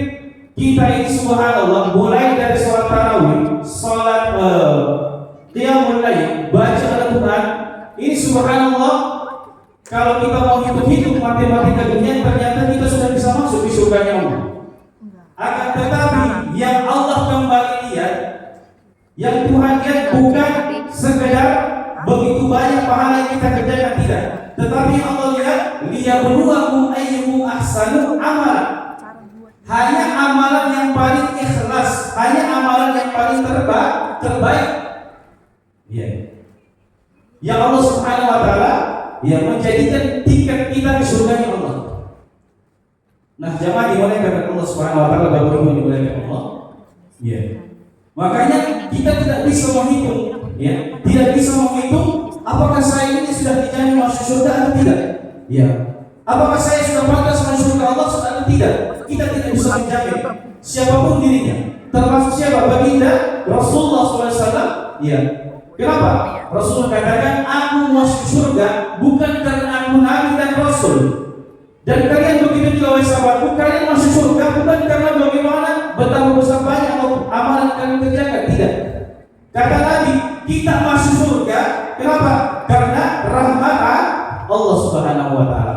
kita ini subhanallah mulai dari sholat tarawih, sholat qiyamul lail, baca Al-Quran, ini subhanallah kalau kita mau hitung-hitung matematika dunia, ternyata kita sudah bisa masuk di surganya Allah. Akan tetapi yang Allah kembali lihat, yang Tuhan lihat bukan sekedar begitu banyak pahala yang kita kerjakan, tidak, tetapi Allah lihat liyabluwakum ayyuhum ahsanu amala. Hanya amalan yang paling ikhlas, hanya amalan yang paling terbaik. Ya. Yang Allah Subhanahu wa taala yang menjadikan tiket kita di surganya Allah. Nah, jamaah dimuliakan Allah Subhanahu wa taala, Bapak Ibu dimuliakan Allah. Ya. Makanya kita tidak bisa menghitung, ya, tidak bisa menghitung apakah saya ini sudah dijamin masuk surga atau tidak. Ya. Apakah saya sudah pantas masuk surga Allah atau tidak? Kita tidak bisa menjamin. Siapapun dirinya, termasuk siapa? Baginda Rasulullah SAW. Ya. Kenapa? Rasulullah katakan, aku masuk surga bukan karena aku nabi dan rasul. Dan kalian begitu juga wahai sahabatku, kalian masuk surga bukan karena bagaimana betapa besar banyak amalan kalian kerjakan, tidak. Kata Nabi, kita masuk surga kenapa? Karena rahmat Allah Subhanahu wa taala.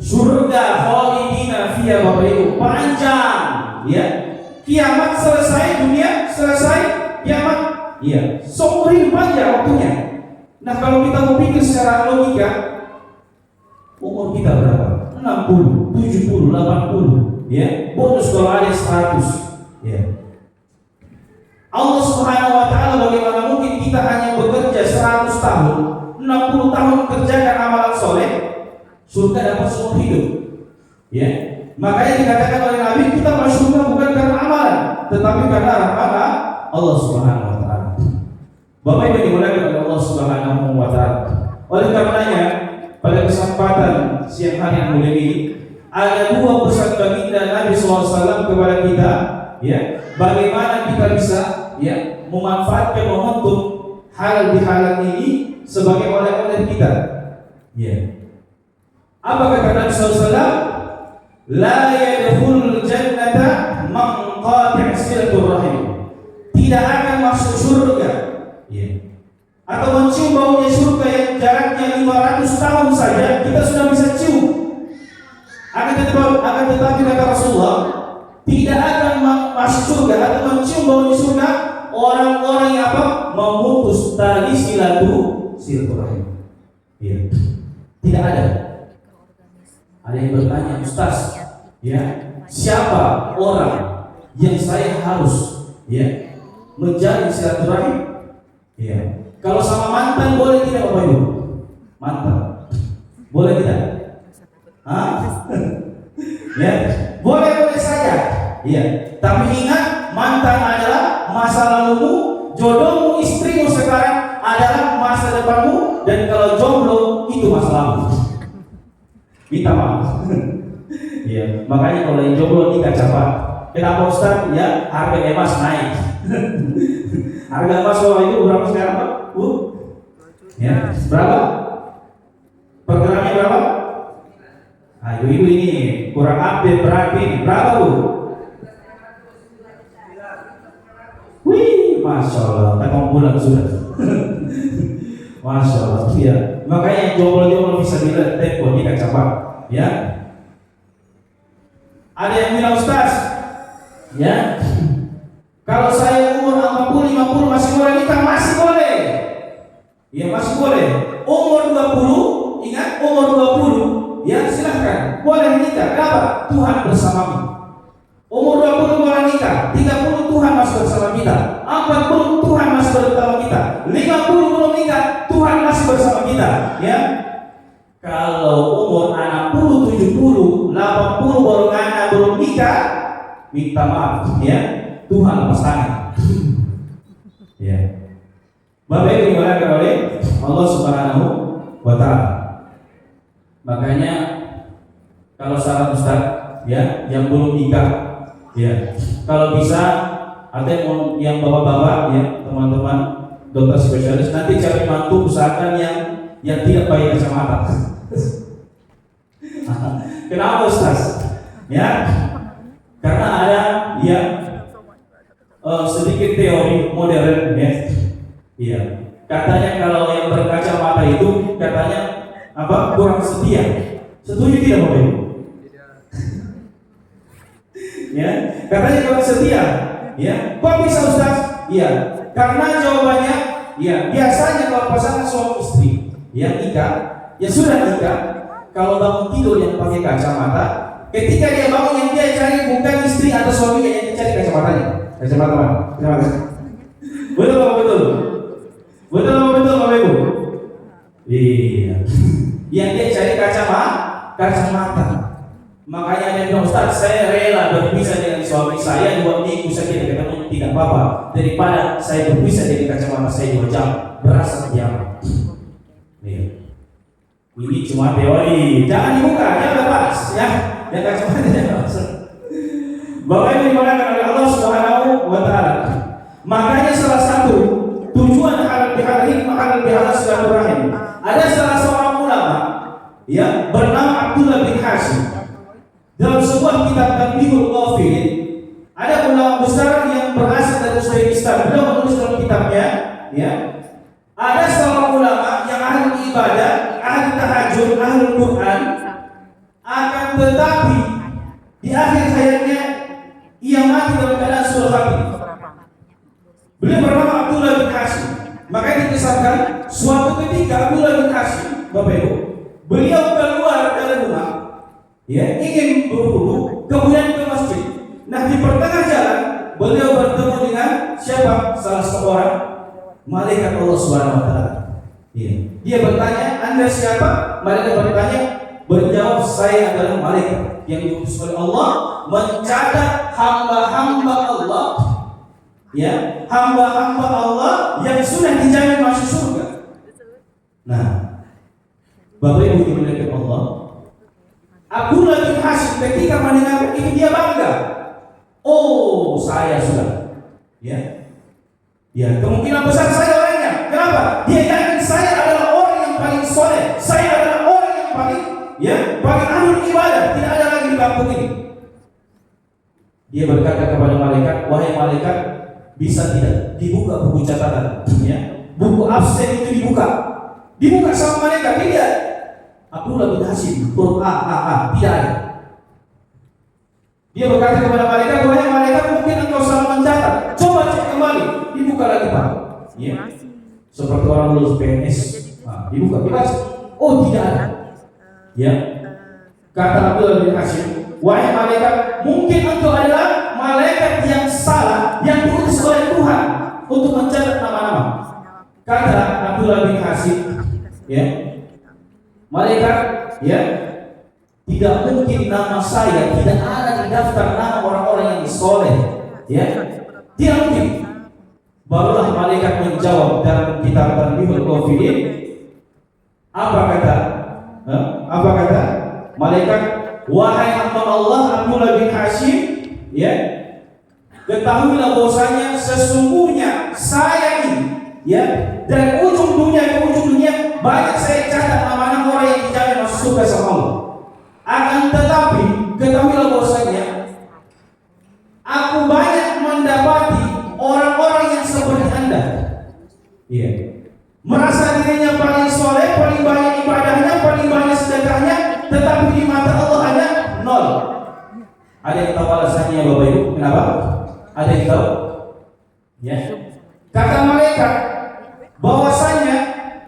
Surga khalidina fiha, Bapak Ibu, panjang, ya. Kiamat selesai, dunia selesai, kiamat, ya, seumur hidup panjang waktunya. Nah, kalau kita mau pikir secara logika, umur kita berapa? 60, 70, 80, ya. Bonus kalau ada 100, ya. Allah Subhanahu wa taala, bagaimana mungkin kita hanya bekerja 100 tahun, 60 tahun kerjakan amalan soleh, surga dapat seumur hidup, ya. Makanya dikatakan oleh Nabi, kita masuk surga bukan karena amalan, tetapi karena rahmat Allah Subhanahu wa taala. Bapak Ibu dimuliakan oleh Allah Subhanahu wa taala. Oleh karenanya, pada kesempatan siang hari yang mulia ini, ada dua pesan baginda Nabi SAW kepada kita, ya, bagaimana kita bisa, ya, memanfaatkan momentum halal bihalal ini sebagai oleh-oleh kita, ya. Apa kata Nabi SAW? La yadkhulul jannata man qati' silaturrahim. Tidak akan masuk surga, ya, atau mencium baunya surga yang jaraknya 500 tahun saja kita sudah bisa cium. Akan tetapi kata Rasulullah, tidak akan masuk surga atau mencium baunya surga orang-orang yang memutus tali silaturahim. Ya. Tidak ada. Ada yang bertanya, Ustaz, ya, siapa orang yang saya harus, ya, menjalin silaturahim? Ya. Kalau sama mantan boleh tidak, Bapak Ibu? Mantan boleh tidak? Ya, boleh saja. Ya. Tapi ingat, mantan adalah masa lalumu, jodohmu, istrimu sekarang adalah masa depanmu, dan kalau jomblo itu masa lalu. Minta maaf. Iya, makanya kalau yang jomblo nikah cepat. Kenapa Ustaz? Ya, harga emas naik. Harga emas itu berapa sekarang, Pak? Bu? Ya, berapa? Per gramnya berapa? Ayo ibu ini kurang update berarti berapa, Bu? Wih, Masya Allah, tak mau pulang sudah. Masya Allah, ya. Makanya jomblo-jomblo bisa bilang tempo nikah cepat, ya. Ada yang bilang Ustaz, ya, kalau saya umur 40-50 masih boleh nikah, masih boleh. Ya masih boleh. Umur 20, ingat umur 20, ya silahkan, boleh nikah. Kenapa? Tuhan bersamamu. Umur 20 boleh nikah, 30 Tuhan masih bersama kita, 40 Tuhan masih bersama kita, 50 belum nikah, Tuhan masih bersama kita, ya. Kalau umur 60, 70, 80 baru anak belum nikah, minta maaf, ya, Tuhan lepas tangan. Ya. Bapak Ibu dimuliakan oleh Allah Subhanahu wa Ta'ala. Makanya kalau saran Ustaz, ya, yang belum nikah, ya, kalau bisa ada yang bapak-bapak, ya, teman-teman dokter spesialis, nanti cari mantu usahakan yang tidak pakai kacamata. Kenapa Ustaz? Ya, karena ada ya sedikit teori modern, ya. Iya. Katanya kalau yang berkacamata itu katanya apa? Kurang setia. Setuju tidak, Bapak Ibu? Ya, katanya kurang setia. Ya, kok bisa Ustaz? Iya, karena jawabannya, ya, biasanya kalau pasangan suami istri yang nikah, ya sudah nikah, kalau bangun tidur yang pakai kacamata, ketika dia bangun yang dia cari bukan istri atau suaminya, yang dia cari kacamatanya. Kacamata mana? Terima kasih. Betul apa betul? Betul apa betul, Bapak Ibu? Iya. Yang dia cari kacamata. Makanya dia bilang, Ustaz, saya rela berpisah dengan suami saya 2 minggu saja ketemu tidak apa-apa daripada saya berpisah dengan kacamata saya 2 jam berasa kiamat. Iya. Ini cuma teori, jangan dibuka, jangan lepas, ya. Yang kacamata jangan lepas. Bapak Ibu dimuliakan oleh Allah Subhanahu wa Ta'ala. Makanya salah satu tujuan halal bihalal silaturahim. Ada salah seorang ulama, ya, bernama Abdullah bin Hashim. Dalam sebuah kitab Tanbihul Ghafilin, ada ulama besar yang berasal dari Uzbekistan. Beliau menulis dalam kitabnya, ya, ada seorang ulama yang ahli ibadah, ahli tahajud, ahli Quran, akan tetapi di akhir hayatnya ia mati dalam keadaan sul khatimah. Beliau bernama Abdullah bin Hashim. Makanya dikisahkan suatu ketika Abdullah bin Hashim, Bapak Ibu, beliau keluar dari rumah, ya, ingin berwudu, kemudian ke masjid. Nah, di pertengah jalan beliau bertemu dengan siapa? Salah seorang malaikat Allah Subhanahu wa Ta'ala. Ya. Dia bertanya, Anda siapa? Malaikat bertanya, berjawab, saya adalah malaikat yang diutus oleh Allah mencatat hamba-hamba Allah, ya, hamba-hamba Allah yang sudah dijamin masuk surga. Nah, Bapak Ibu dimuliakan Allah, Abdullah bin Hashim ketika mendengar ini dia bangga. Oh, saya sudah, ya, ya, kemungkinan besar saya orangnya. Kenapa? Dia yakin saya adalah orang yang paling soleh, saya adalah orang yang paling, ya, paling ahli ibadah. Tidak ada lagi di kampung ini. Dia berkata kepada malaikat, wahai malaikat, bisa tidak dibuka buku catatan, ya, buku absen itu dibuka sama malaikat. Dia Abdullah bin Hashim huruf A tidak ada. Dia berkata kepada malaikat, wahai malaikat, mungkin engkau salah mencatat, coba cek kembali, dibuka lagi Pak, ya, seperti orang lulus PNS, dibuka, dibaca, oh tidak ada, ya. Kata Abdullah bin Hashim, wahai malaikat, mungkin engkau adalah malaikat yang salah, yang diutus oleh Tuhan untuk mencatat nama-nama. Kata Abdullah bin Hashim, ya, malaikat, ya, tidak mungkin nama saya tidak ada di daftar nama orang-orang orang yang soleh, ya, tidak mungkin. Barulah malaikat menjawab dalam kitab Tanbihul Ghafilin. Apa kata? Apa kata malaikat? Wahai hamba Allah Abdullah bin Hashim, ya, ketahuilah bahwasanya sesungguhnya saya ini, ya, dari ujung dunia ke ujung dunia banyak saya catat nama-nama orang yang dijamin masuk surga sama Allah. Akan tetapi ketahuilah bahwasanya aku banyak mendapati orang-orang yang seperti Anda, iya, merasa dirinya paling soleh, paling banyak ibadahnya, paling banyak sedekahnya, tetapi di mata Allah hanya nol. Ada yang tahu alasannya Bapak Ibu? Kenapa? Ada yang tahu? Ya. Kata malaikat bahwasanya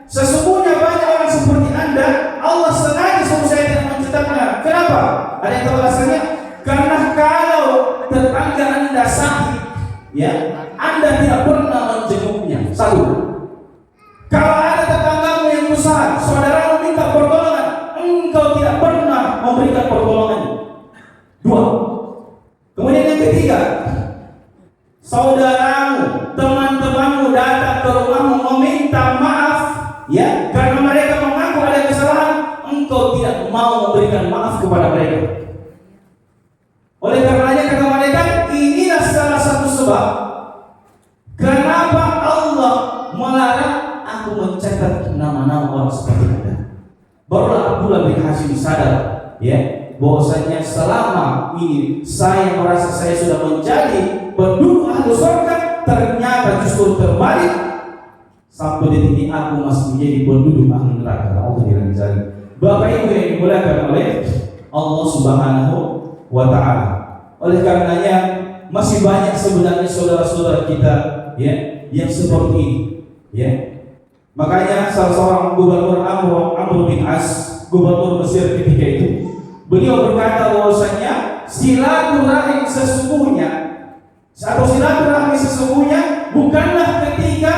sesungguhnya banyak orang seperti Anda, Allah sengaja suruh saya tidak mencetaknya. Kenapa? Ada yang tahu alasannya? Karena kalau tetangga Anda sakit, ya, Anda tidak pernah menjenguknya. Satu. Kalau ada tetanggamu yang usaha, saudaramu minta pertolongan, engkau tidak pernah memberikan pertolongan. Dua. Kemudian yang ketiga, saudaramu, teman-temanmu datang ke rumahmu meminta maaf, ya, karena mereka mengaku ada kesalahan, engkau tidak mau memberikan maaf kepada mereka. Oleh karenanya kata malaikat, inilah salah satu sebab kenapa Allah melarang aku mencatat nama-nama orang seperti Anda. Barulah Abdullah bin Hashim sadar, ya, bahwasanya selama ini saya merasa saya sudah menjadi penduduk ahli surga, ternyata justru terbalik. Sampai detik ini aku masih menjadi penduduk ahli neraka. Allah bilang jadi. Bapak Ibu yang dimuliakan oleh Allah Subhanahu wa Ta'ala. Oleh karenanya masih banyak sebenarnya saudara-saudara kita, ya, yang seperti ini, ya. Makanya salah seorang gubernur Amr bin As, gubernur Mesir ketika itu, beliau berkata bahwasanya silaturahim sesungguhnya atau silaturahmi sesungguhnya bukanlah ketika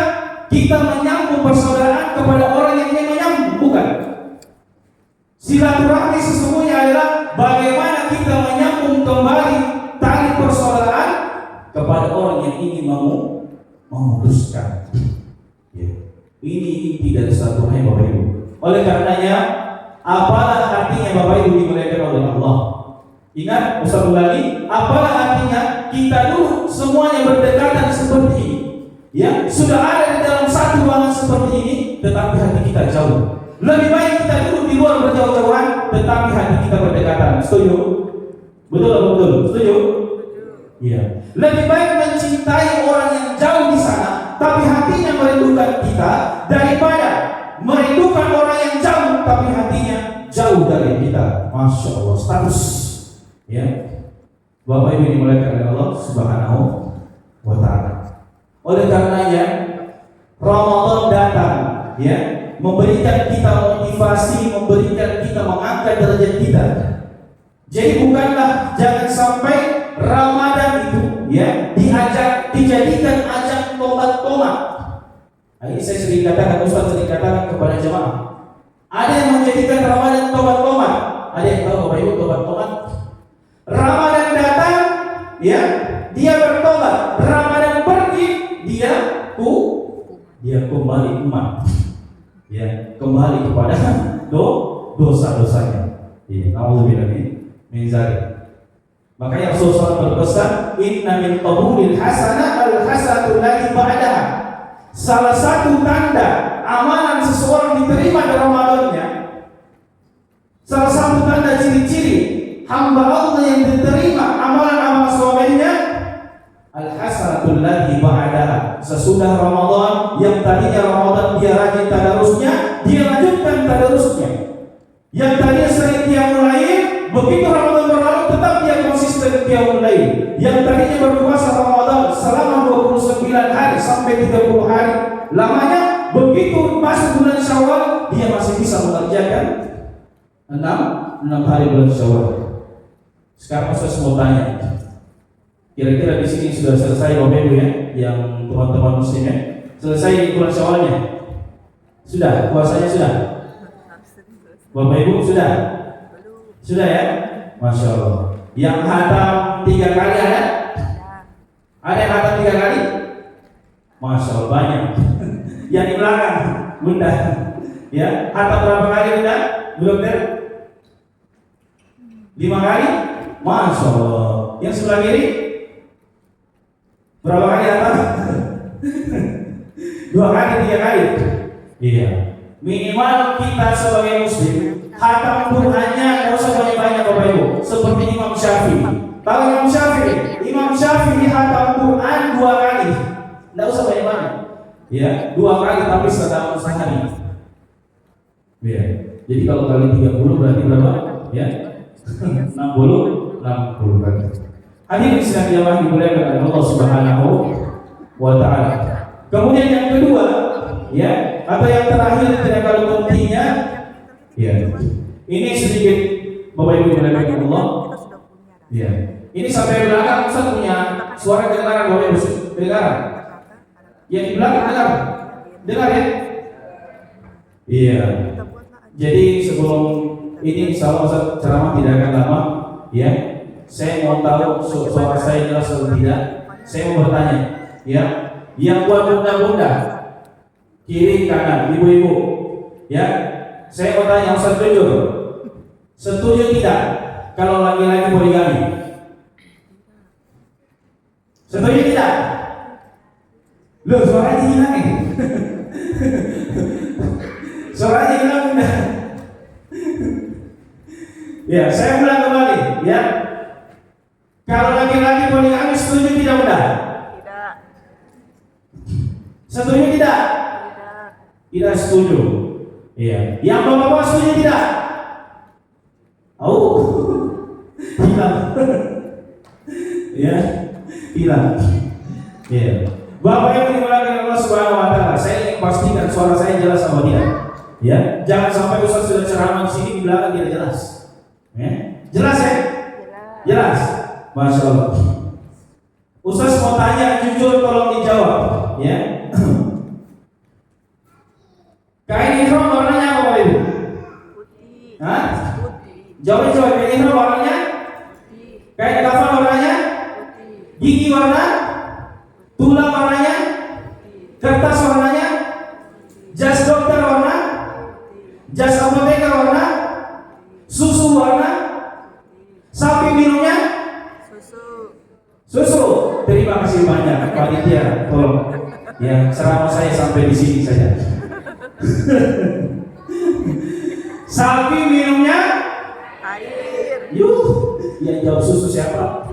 kita menyambung persaudaraan kepada orang yang ingin menyambung, bukan. Silaturahmi sesungguhnya adalah bagaimana kita menyambung kembali tali persaudaraan kepada orang yang ingin memutuskan. Ya. Ini inti dari silaturahmi Bapak Ibu. Oleh karenanya, apalah artinya Bapak Ibu dimuliakan oleh Allah. Ingat, Ustaz lagi, apalah artinya kita dulu semuanya berdekatan seperti ini. Ya, sudah ada di dalam satu ruangan seperti ini, tetapi hati kita jauh. Lebih baik kita duduk di luar berjauh-jauhan, tetapi hati kita berdekatan. Setuju? Betul atau betul? Setuju? Iya. Lebih baik mencintai orang yang jauh di sana, tapi hatinya merindukan kita, daripada merindukan orang yang jauh, tapi hatinya jauh dari kita. Masya Allah, status. Ya, Bapak Ibu dimuliakan oleh Allah Subhanahu wa Ta'ala. Oleh karenanya Ramadan datang, ya, memberikan kita motivasi, memberikan kita mengangkat derajat kita. Jadi bukanlah jangan sampai Ramadan itu, ya, dijadikan ajang tobat-tobat. Ini saya sering katakan, Ustaz sering katakan kepada jemaah. Ada yang menjadikan Ramadan tobat-tobat. Ada yang tahu Bapak Ibu tobat-tobat? Ramadan datang, ya, dia bertobat. Ramadan pergi, dia kembali umat, ya, kembali kepada dosa-dosanya. Ya, auzubillahi min dzalik. Makanya Rasulullah berpesan, inna min qabulil hasanah al-hasanatu allati ba'daha. Salah satu tanda amalan seseorang diterima di Ramadannya, salah satu tanda ciri-ciri hamba Allah yang diterima amalan-amalan solehnya, al-hasanatul lati ba'daha. Sesudah Ramadan, yang tadinya Ramadan dia rajin tadarusnya, dia lanjutkan tadarusnya. Yang tadinya sering qiyamul lail, begitu Ramadan berlalu tetap dia konsisten qiyamul lail. Yang tadinya berpuasa Ramadan selama 29 hari sampai 30 hari lamanya, begitu masuk bulan Syawal dia masih bisa mengerjakan 6 hari bulan Syawal. Sekarang saya mau tanya, kira-kira di sini sudah selesai Bapak Ibu, ya, yang teman-teman muslim, ya, selesai bulan Syawalnya? Sudah, puasanya sudah? Bapak Ibu sudah? Sudah, ya? Masya Allah. Yang hatam 3 kali ada? Ada yang hatam 3 kali? Masya Allah banyak. Yang di belakang, Bunda. Ya, hatam berapa kali Bunda? Belum ter? 5 kali? Masya Allah. Yang sebelah kiri? Berapa kali hatam? 2 kali, 3 kali? Iya. Minimal kita sebagai muslim hatam Qur'annya nggak usah banyak-banyak Bapak Ibu. Seperti Imam Syafi'i. Tahu Imam Syafi'i? Imam Syafi'i hatam Qur'an 2 kali. Nggak usah banyak-banyak. Ya, 2 kali tapi setahun sehari. Ya. Jadi kalau kali 30 berarti berapa? Ya. 60 kali. Hadirin sedang dimuliakan oleh Allah Subhanahu wa taala. Kemudian yang kedua, ya, atau yang terakhir tidak kalah pentingnya, ya. Ini sedikit Bapak Ibu dimuliakan Allah. Ya. Ini sampai belakang Ustaz punya suara kedengaran Bapak Ibu, kedengaran. Yang di belakang dengar ya? Iya. Jadi sebelum ini insyaallah Ustaz ceramah tidak akan lama, ya. Saya mau tahu suara saya jelas atau tidak. Saya mau bertanya, ya. Yang buat bunda-bunda kiri kanan, ibu-ibu, ya. Saya mau tanya Ustaz jujur, setuju tidak kalau laki-laki poligami? Setuju tidak? Loh, suaranya hilang nih. Suaranya hilang Bunda. Ya, saya ulang kembali, ya. Kalau laki-laki poligami setuju tidak Bunda? Tidak. Setuju tidak? Tidak setuju. Iya. Yang bapak-bapak setuju tidak? Oh, hilang. Ya, hilang. Ya. Bapak yang dimuliakan Allah Subhanahu wa taala, saya ingin pastikan suara saya jelas sama dia. Ya, jangan sampai Ustaz sudah ceramah di sini di belakang tidak jelas. Ya. Jelas ya? Jelas. Masya Allah. Ustaz mau tanya jujur tolong dijawab, ya. Kain ihram warnanya apa Bapak Ibu? Putih. Hah? Putih. Jawab kain ihram warnanya? Putih. Kain kafan warnanya? Putih. Gigi warna? Tulang warnanya? Kertas warnanya? Jas dokter warna? Jas apoteker warna? Susu warna? Sapi minumnya? Susu. Terima kasih banyak panitia, tolong. Ya, ceramah saya sampai di sini saja. Sapi minumnya? Air. Yuh, yang jawab susu siapa?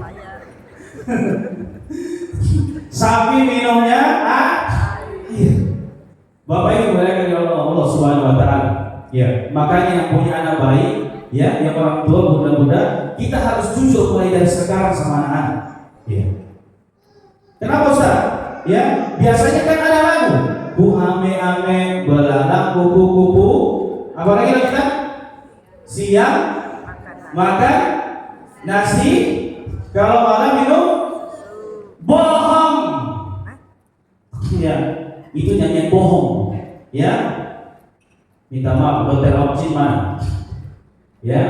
Sapi minumnya air. Bapak Ibu muliakan oleh Allah Subhanahu wa taala. Ya, makanya yang punya anak bayi, ya, yang orang tua bunda-bunda, kita harus jujur mulai dari sekarang sama anak-anak. Ya. Kenapa Ustaz? Ya, biasanya kan ada lagu, bu ame-ame, belalang kupu-kupu. Apa lagi kita? Siang makan nasi, kalau malam minum bohong. Ya, itu nyanyian bohong. Ya, minta maaf Dr. Opciman. Ya,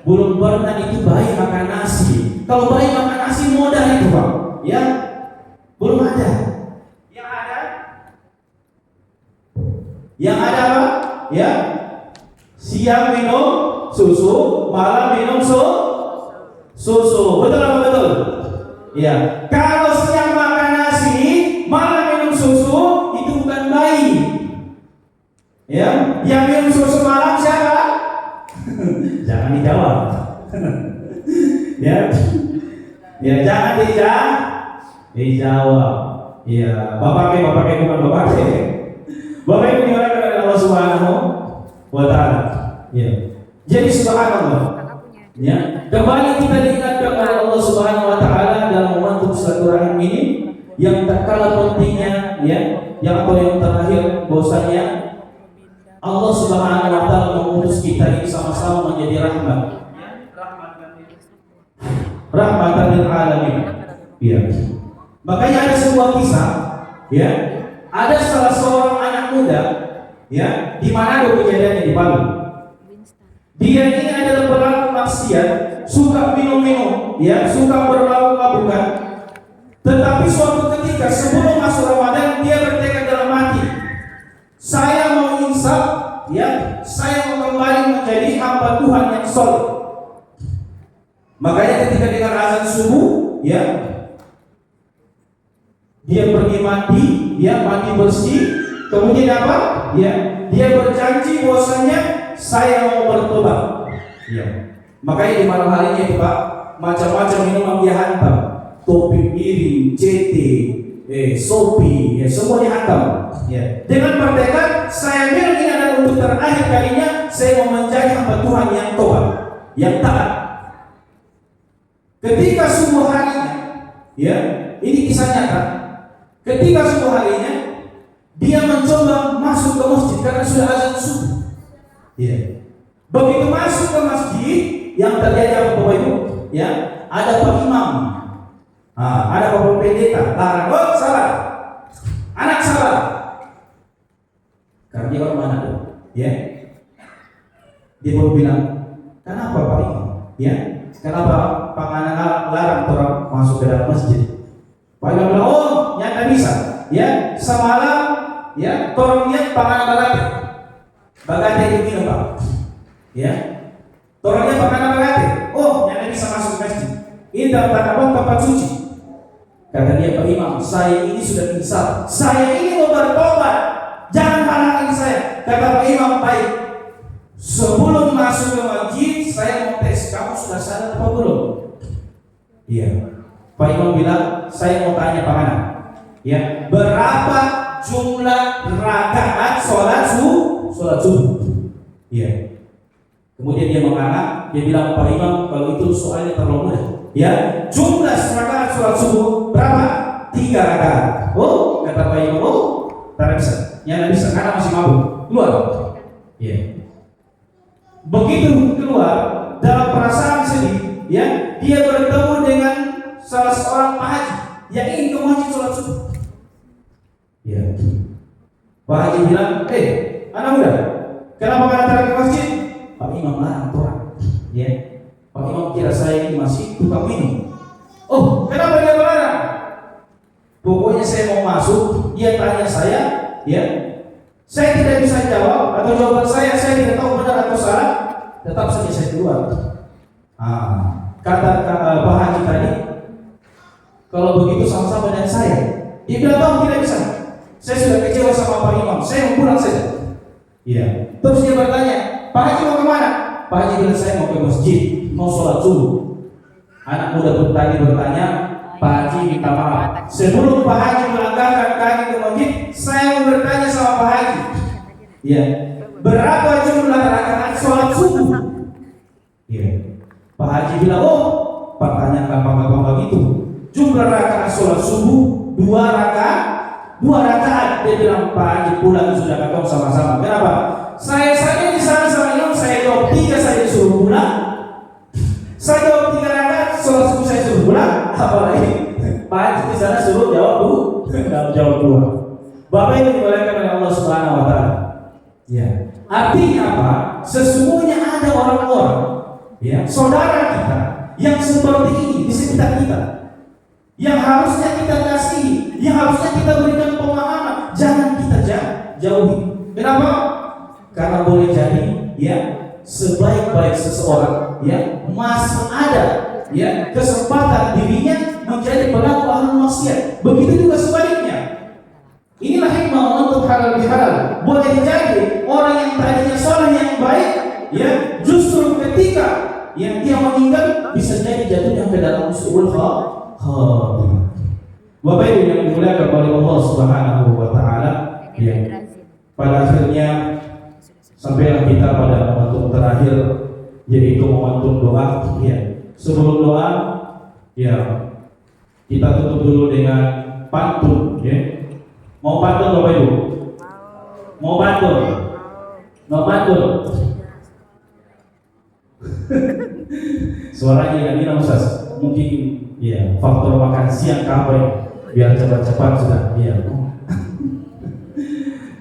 belum pernah itu bayi makan nasi. Kalau bayi makan nasi modal itu Pak. Ya, belum ada. Yang ada apa? Ya, siang minum susu, malam minum susu. Betul apa betul? Ya. Kalau siang makan nasi, malam minum susu, itu bukan bayi. Ya, yang minum susu malam siapa? Jangan dijawab. Ya. Ya, jangan dijawab. Ya, bapaknya bukan bapaknya. Bapak Ibu dimuliakan oleh Allah Subhanahu wa taala. Ya. Jadi subhanallah. Ya, kembali kita diingatkan oleh Allah Subhanahu wa taala dalam momentum silaturahim ini yang tak kalah pentingnya, ya, yang terakhir bahwasanya Allah Subhanahu wa taala mengutus kita ini sama-sama menjadi rahmat. Rahmatan lil alamin. Ya. Makanya ada sebuah kisah, ya. Ada salah seorang anak muda, ya, di mana ada kejadiannya di Palu. Dia ini adalah pelaku maksiat suka minum-minum, ya, suka bermabuk-mabukan. Tetapi suatu ketika sebelum masuk Ramadan dia bertekad dalam hati, saya mau insaf, ya, saya mau kembali menjadi hamba Tuhan yang soleh. Makanya ketika dengar azan subuh, ya, dia pergi mandi, ya, mandi bersih. Kemudian apa? Ya, dia berjanji bahwasanya saya mau bertobat. Ya. Makanya di malam harinya itu Pak, macam-macam minuman dia hantam, topi piring, CT, Sopi, ya, semua dihantam. Ya. Dengan bertekad, saya bilang ini adalah untuk terakhir kalinya saya mau menjadi hamba Tuhan yang tobat, yang taat. Ketika subuh harinya, ya, ini kisah nyata. Ketika subuh harinya, dia mencoba masuk ke masjid karena sudah azan subuh. Ya. Begitu masuk ke masjid, yang terjadi apa Bapak Ibu? Ya, ada Pak Imam, ada Bapak Pendeta, larang, oh salah, anak salah. Karena dia orang mana tuh? Ya, dia mau bilang, kenapa Pak Imam? Ya, kenapa Pak anak larang orang masuk ke dalam masjid? Pak Imam bilang, oh nyata bisa. Ya, semalam, ya, orang lihat Pak anak bagate itu minum Pak. Ya, orangnya pakai bagate. Oh, yang bisa masuk masjid. Ini dapat apa? Tempat suci. Kata dia Pak Imam, saya ini sudah insaf. Saya ini mau bertobat. Jangan halangi saya. Kata Pak Imam, baik. Sebelum masuk ke masjid, saya mau tes. Kamu sudah sadar apa belum? Iya. Pak Imam bilang, saya mau tanya Pak Anak. Ya, berapa jumlah rakaat sholat subuh? Iya. Kemudian dia menganak, dia bilang Pak Imam, kalau itu soalnya terlalu mudah. Ya, jumlah rakaat sholat subuh berapa? 3 rakaat. Oh, kata Pak Imam, oh, tak bisa. Ya, tidak bisa karena masih mabuk. Keluar. Ya. Begitu keluar dalam perasaan sedih, ya, dia bertemu dengan salah seorang Pak Haji yang ingin ke masjid sholat subuh. Ya. Pak Haji bilang, anak muda, kenapa kalian datang ke masjid? Pak Imam larang orang. Ya. Pak Imam kira saya ini masih tukang minum. Oh, kenapa dia melarang? Pokoknya saya mau masuk, dia tanya saya, ya. Saya tidak bisa jawab atau jawaban saya tidak tahu benar atau salah, tetap saja saya keluar. Kata Pak Haji tadi, kalau begitu sama-sama dengan saya. Dia bilang tahu tidak bisa. Saya sudah kecewa sama Pak Imam, saya mau pulang saja. Iya. Terus dia bertanya, Pak Haji mau kemana? Pak Haji bilang saya mau ke masjid, mau sholat subuh. Anak muda bertanya, Pak Haji minta maaf. Sebelum Pak Haji melangkahkan kaki ke masjid, saya mau bertanya sama Pak Haji. Ya, berapa jumlah rakaat sholat subuh? Ya. Pak Haji bilang, oh, Pak tanya gampang-gampang begitu. Jumlah rakaat sholat subuh 2 rakaat. Dia bilang Pak Haji pulang sudah ketemu sama-sama. Kenapa? Saya saja di sana sama Imam, saya jawab 3 saya disuruh pulang. Saya jawab 3 rakaat sholat subuh saya suruh pulang. Apalagi Pak Haji di sana suruh jawab 2. Bapak ini dimuliakan oleh Allah Subhanahu Wa Taala. Ya. Artinya apa? Sesungguhnya ada orang-orang, ya, saudara kita yang seperti ini di sekitar kita, yang harusnya kita kasih, yang harusnya kita berikan pemahaman, jangan kita jauhi. Kenapa? Karena boleh jadi, ya, sebaik-baik seseorang, ya, masih ada, ya, kesempatan dirinya menjadi pelaku ahlul maksiat. Begitu juga sebaliknya. Inilah hikmah untuk halal bihalal. Boleh jadi orang yang tadinya soleh yang baik, ya, justru ketika yang dia meninggal bisa jadi jatuhnya ke dalam su'ul khatimah. Bapak Ibu yang dimuliakan oleh Allah Subhanahu Wa Taala, ya, pada akhirnya sampailah kita pada momentum terakhir, yaitu momentum doa. Ya. Sebelum doa, ya, kita tutup dulu dengan pantun. Ya. Mau pantun Bapak Ibu? Mau pantun? Mau pantun? Suaranya yang hilang Ustaz. Mungkin, ya, faktor makan siang kapan biar cepat-cepat sudah. Iya.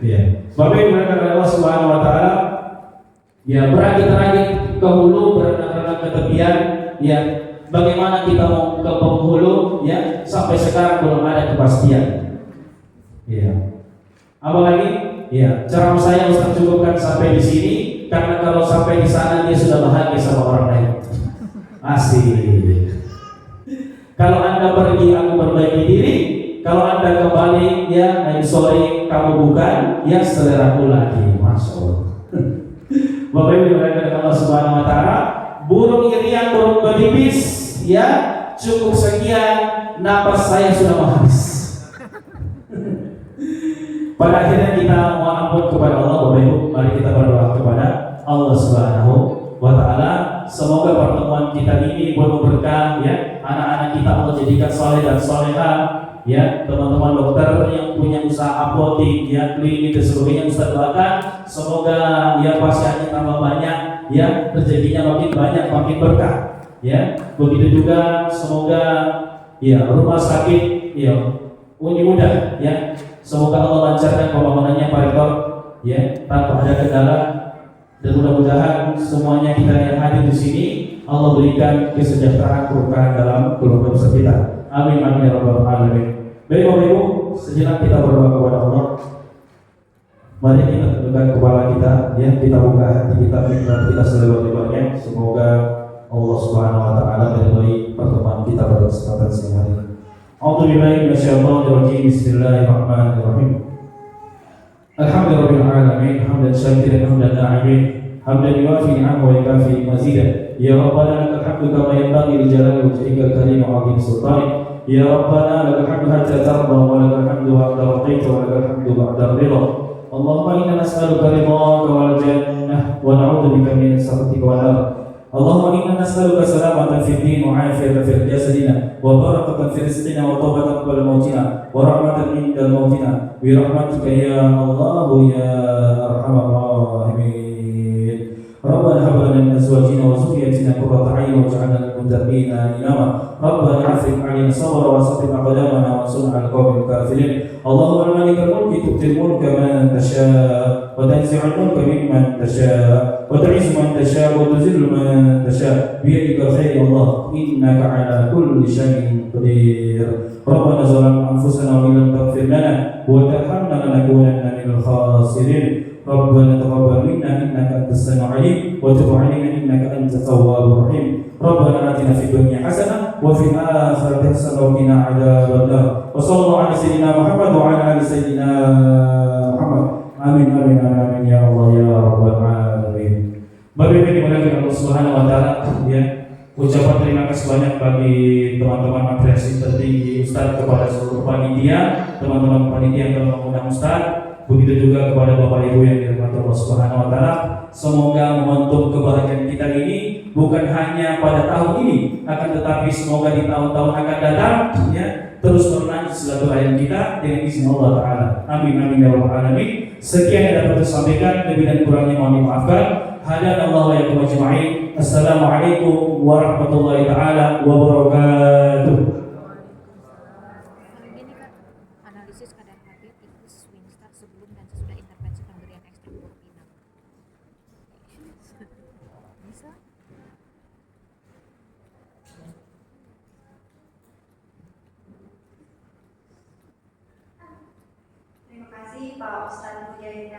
Iya. Bapak Ibu yang dimuliakan Allah Subhanahu Wa Taala, ya, berangkat ke hulu, berenang-renang ke tepian, ya bagaimana kita mau ke penghulu, ya sampai sekarang belum ada kepastian. Ya. Apalagi, ya ceramah saya Ustaz cukupkan sampai di sini, karena kalau sampai di sana dia sudah bahagia sama orang lain. Asik. Kalau Anda pergi, aku perbaiki diri. Kalau Anda kembali, ya I'm sorry, kamu bukan, ya seleraku lagi. Masya Allah. Bapak Ibu yang Allah Subhanahu Wa Taala, burung irian, burung beribis, ya cukup sekian, napas saya sudah habis. Pada akhirnya kita mohon ampun kepada Allah. Bapak Ibu, mari kita berdoa kepada Allah Subhanahu Wa Taala. Semoga pertemuan kita ini penuh berkah, ya. Anak-anak kita Allah jadikan saleh dan salehah, ya. Teman-teman dokter yang punya usaha apotik, ya, klinik dan sebagainya, Ustaz doakan semoga ya pasiennya tambah banyak, ya, rezekinya makin banyak, makin berkah, ya. Begitu juga semoga ya rumah sakit, ya, mudah, ya. Semoga Allah lancarkan pembangunannya Pak Rektor, ya, tanpa ada kendala. Dan mudah-mudahan semuanya kita yang hadir di sini Allah berikan kesejahteraan keberkahan dalam keluarga besar kita. Amin amin ya rabbal alamin. Baik Bapak Ibu, sejenak kita berdoa kepada Allah. Mari kita tundukkan kepala kita, ya, kita buka hati kita, pikiran kita selebar-lebarnya. Semoga Allah Subhanahu Wa Taala meridhai pertemuan kita pada kesempatan siang hari ini. A'udzubillahi minasyaitonir rajim. Bismillahirrahmanirrahim. Alhamdulillahirabbil alamin, hamdan syakiran hamdan na'imin, hamdan yuwafi ni'amahu wa yukafi mazidah. Ya Rabbana lakal hamdu kama yanbaghi li jalali wajhikal karim wa 'azimi sultanik. Ya Rabbana lakal hamdu hatta tarda wa lakal hamdu ba'da raqaita wa lakal hamdu ba'da ridha. Allahumma inna nas'aluka ridhaka wal jannah wa na'udzu bika min sakhatika wan nar. Allahumma inna nas'aluka salamatan fid din wa 'afiyatan fil jasadina wa barakatan fi rizqina wa tawbatan qabla mautina wa rahmatan inda mautina bi rahmatika ya Allah ya arhamar rahimin. Rabbana hab lana min azwajina wa dhurriyyatina qurrata a'yun waj'alna lil muttaqina imama. Rabbana afrigh 'alaina sabra wa sabbit aqdamana wa ansurna 'alal qawmil kafirin. Allahumma malikal mulki tu'til mulka man tasha' wa tanzi'ul mulka mimman tasha' wa tu'izzu man tasha' wa tuzillu man tasha' bi yadikal khair ya Allah innaka 'ala kulli syai'in qadir. Rabbana zalamna anfusana wa illam taghfir lana wa tarhamna lanakunanna minal khasirin. Rabbana taqabbal minna innaka antas sami'ul 'alim wa tub 'alaina innaka antat tawwabur rahim. Rabbana atina fid dunya hasanah wa fil akhirati hasanah wa qina 'adzabannar. Wa sallallahu ala sayyidina Muhammad wa ala ali sayyidina Muhammad. Amin amin amin ya Allah ya rabbal alamin. Bapak Ibu dimuliakan Allah Subhanahu Wa Taala, ya. Ucapan terima kasih banyak bagi teman-teman apresiasi tertinggi Ustaz kepada seluruh panitia, teman-teman panitia yang telah mengundang Ustaz. Begitu juga kepada Bapak Ibu yang dirahmati Allah Subhanahu Wa Taala. Semoga momentum kebahagiaan kita ini bukan hanya pada tahun ini, akan tetapi semoga di tahun-tahun akan datang, ya, terus berlanjut silaturahim kita dengan izin Allah Taala. Amin amin ya rabbal alamin. Sekian yang dapat saya sampaikan, lebih dan kurangnya mohon dimaafkan. Hadanallahu wa iyyakum ajma'in. Assalamualaikum warahmatullahi taala wabarakatuh. Gini Kak, analisis keadaan hati tikus swing start sebelum dan sesudah intervensi pemberian ekstrak morfina. Bisa? Terima kasih Pak Ustadz Mujahid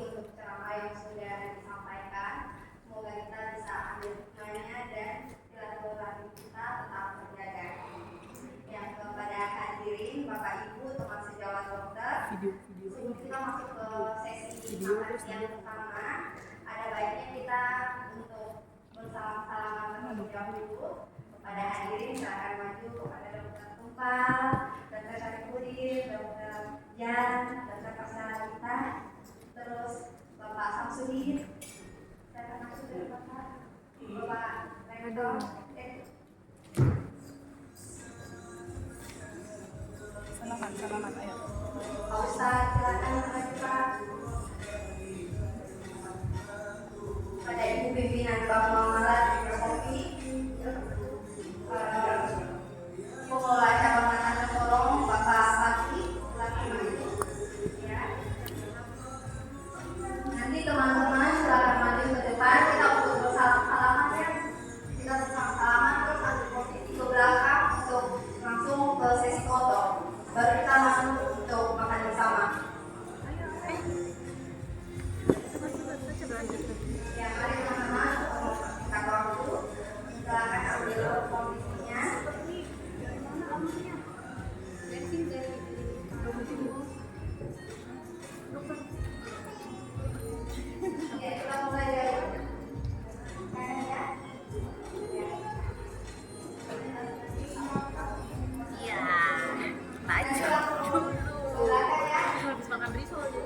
untuk ceramah yang sudah disampaikan. Semoga kita bisa ambil hikmahnya dan silaturahmi kita tetap terjaga. Yang kepada hadirin, Bapak Ibu, teman sejawat dokter, sebelum kita masuk ke sesi makan siang pertama, ada baiknya kita untuk bersalam-salaman terlebih dahulu kepada hadirin. Silakan maju kepada Dokter Tumpal, Dokter Syarifudin, Dokter Jan, Dokter Kasalita, terus Bapak Samsudin, saya langsung dari Bapak Rektor. Selamat ayo. Pak Ustadz, silakan maju Pak. Pada Ibu Pimpinan Bank Muamalat Ekonomi, Pengelola Cabang Tanah Sorong, Bapak Pati, silakan maju. Ya. Nanti teman-teman silakan maju ke depan. Kita untuk bersalam-salaman ya. Kita bersama-salaman terus. Oke, kita mulai dari kanan ya. Iya, maju Belakang ya. habis makan risol aja.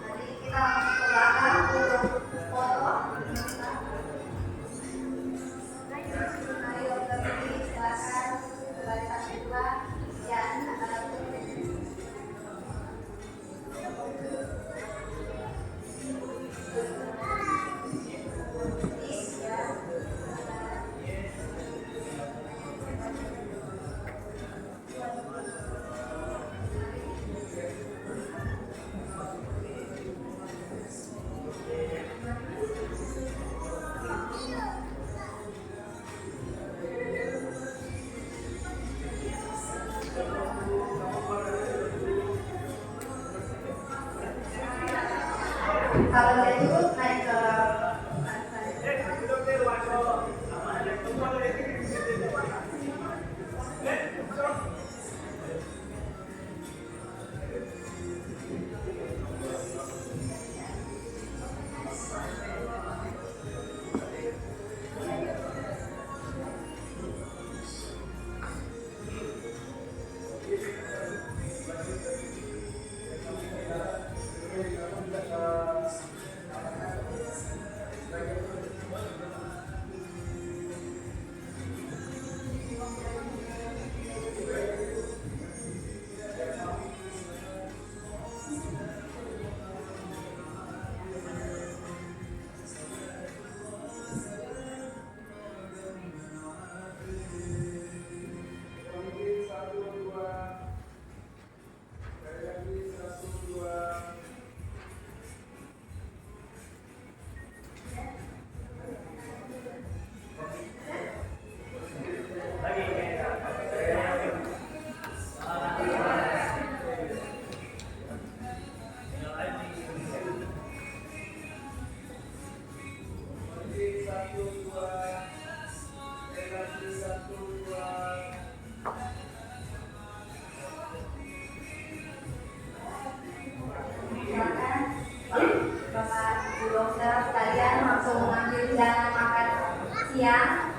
Nanti kita langsung ke belakang untuk foto. Mari dokter ini silakan barisan kedua. Ya, kalau gitu naik ke Bapak Ibu dokter sekalian langsung mengambil hidangan makan siang.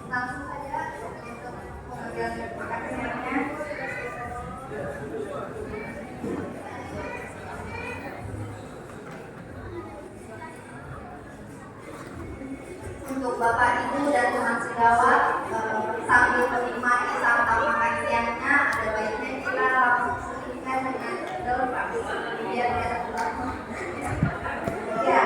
Langsung saja untuk mengambil makan siangnya. Untuk Bapak Ibu dan teman sejawat sambil menikmati santap makan siangnya, ada baiknya kita langsung selipkan dengan daun biar tidak terlalu. Ya.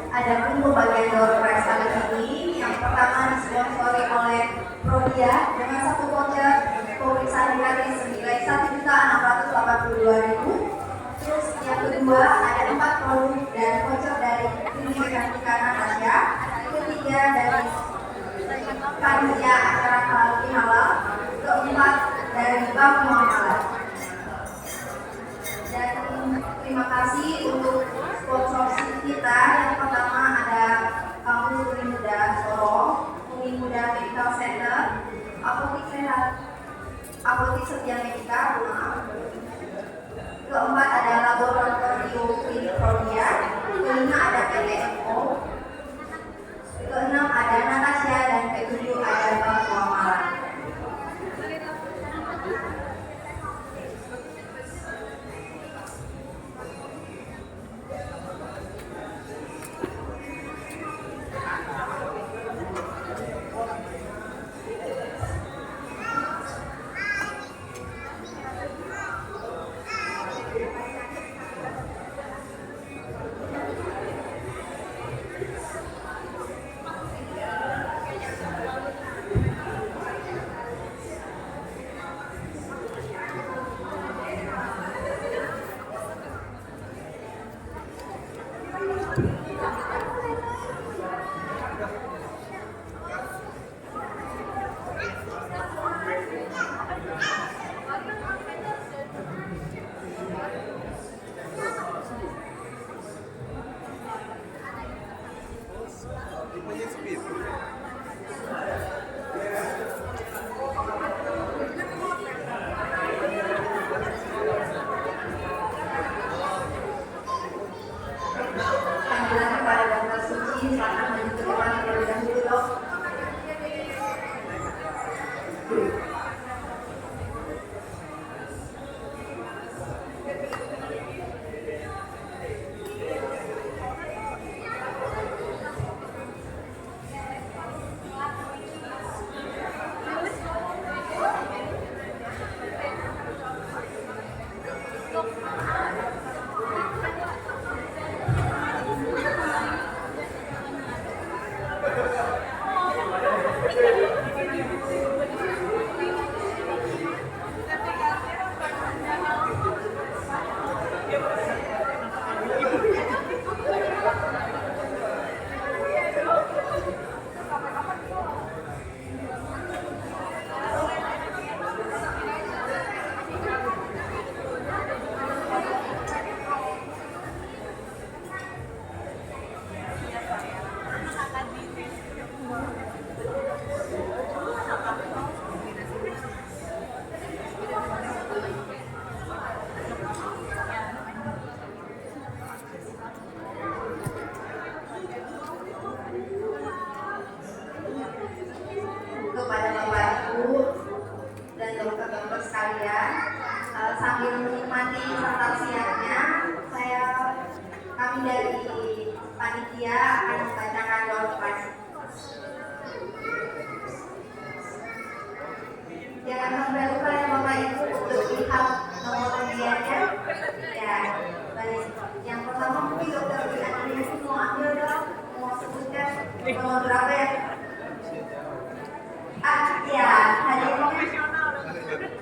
Adapun pembagian door prize kali ini yang pertama disponsori oleh Prodia dengan satu voucher pemeriksaan gratis senilai Rp1.682.000. Terus yang kedua ada 4 produk dan voucher dari Klinik Kecantikan Natasha. Ketiga dari panitia acara halal bihalal. Keempat dari Bank Muamalah. Dan terima kasih untuk sponsorship kita. Yang pertama ada Kampus Uni Muda Solo, Uni Muda Medical Center, Apotik Setia Medika, keempat ada Laboratorium Klinik Prodia, kelima ada PTMO, keenam ada Natasha, dan ketujuh ada Bank Muamalah. sekalian, sambil menikmati santap siangnya, kami dari panitia akan membacakan doa pagi. Jangan sampai lupa ya Bapak Ibu untuk lihat nomor undiannya. Ya, baik. Yang pertama mungkin Dokter Diana mau ambil dong, mau sebutkan nomor berapa ya? Ya, hadiahnya.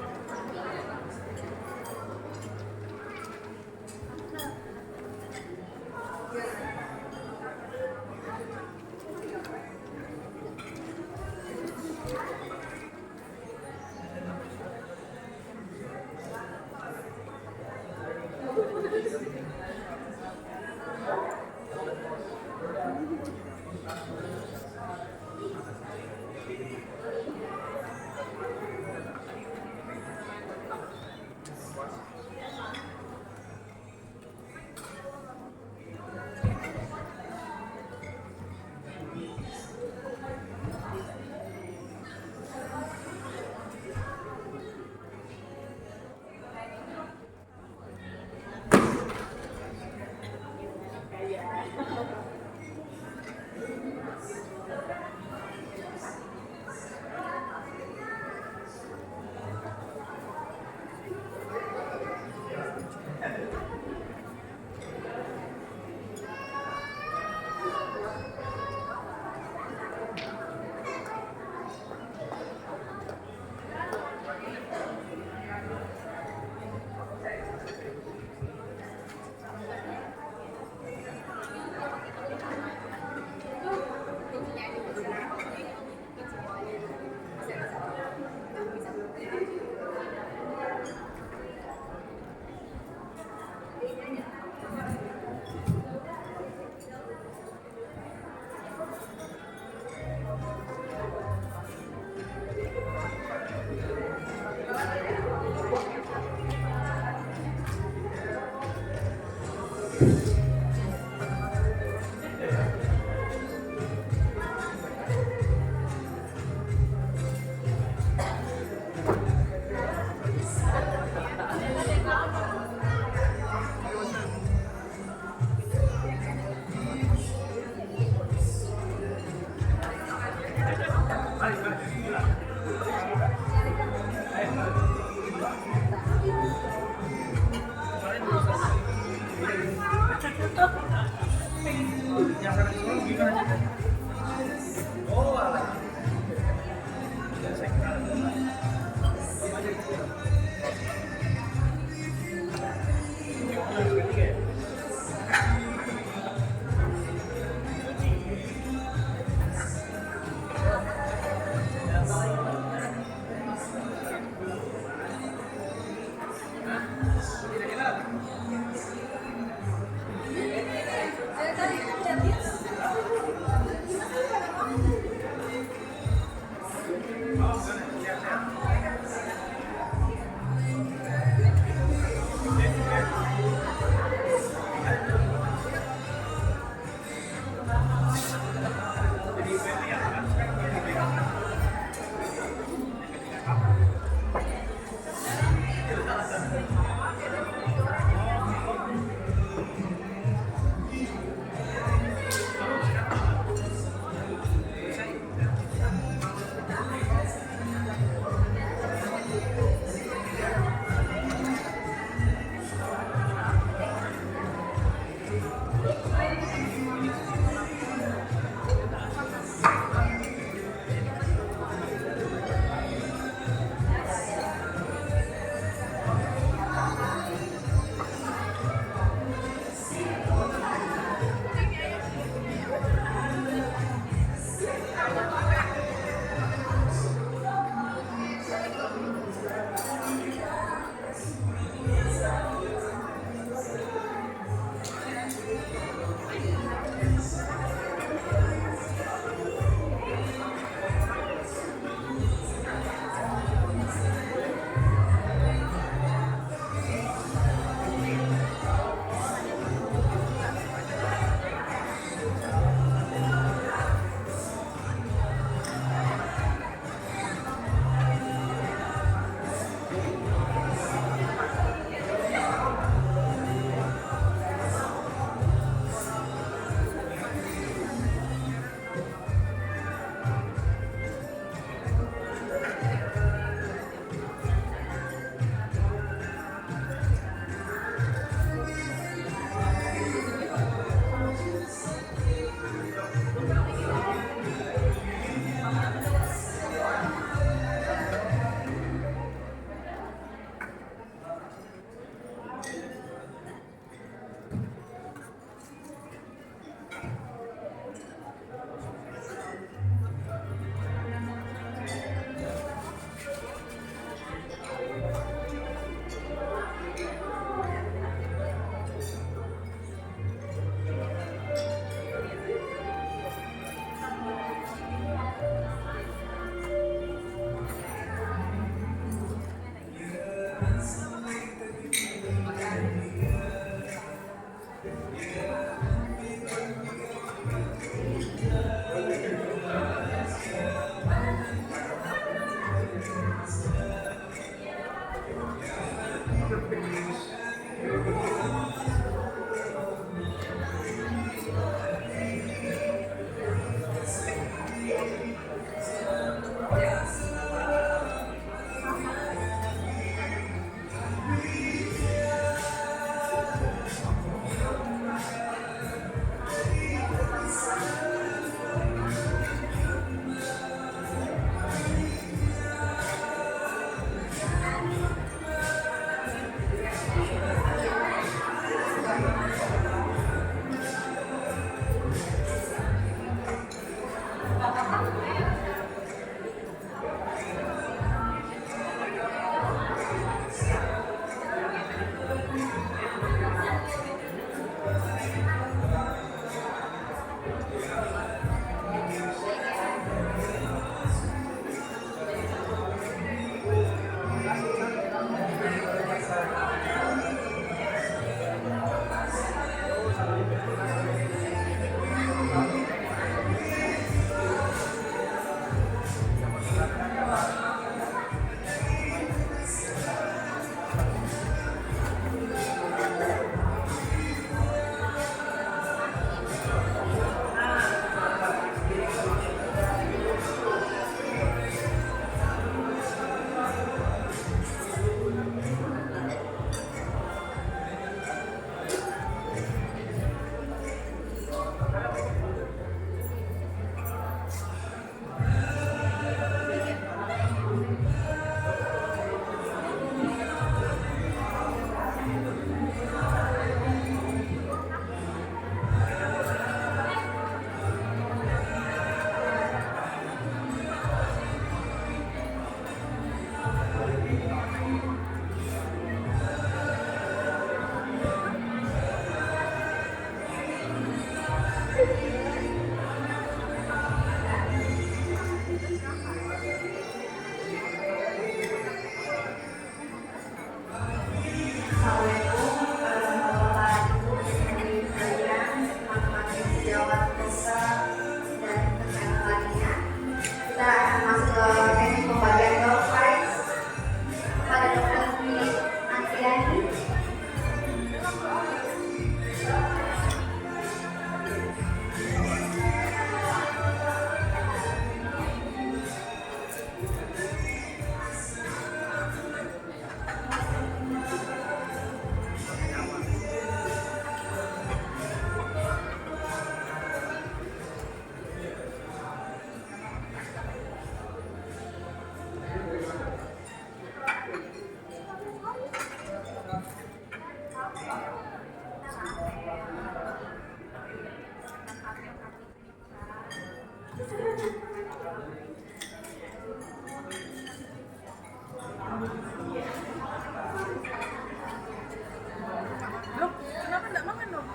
Loh, kenapa enggak makan dong?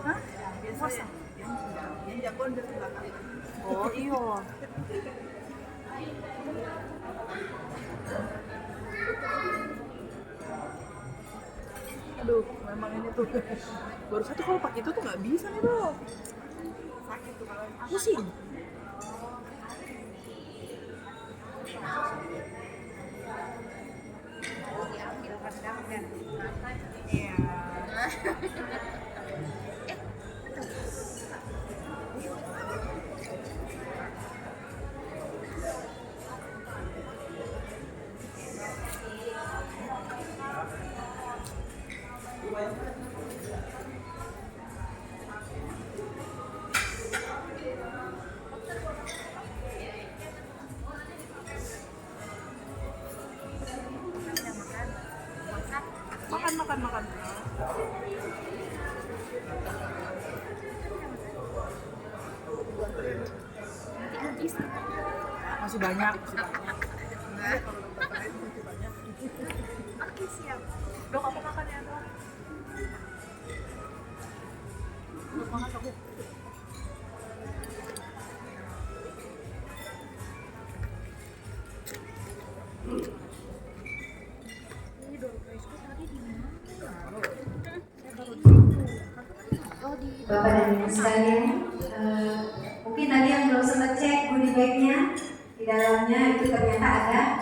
Hah? Biasa. Yang jagoan dari belakang. Oh iya. Aduh, memang ini tuh baru satu kalau pakai itu tuh nggak bisa nih bro. Sakit tuh kalau pusing. Diambil rendang dan makan. Iya. Makan. Masih banyak. Oke siap. Dok aku makan ya dok. Dok makan aku. sekalian, mungkin tadi yang belum sempat cek goodie bag-nya, di dalamnya itu ternyata ada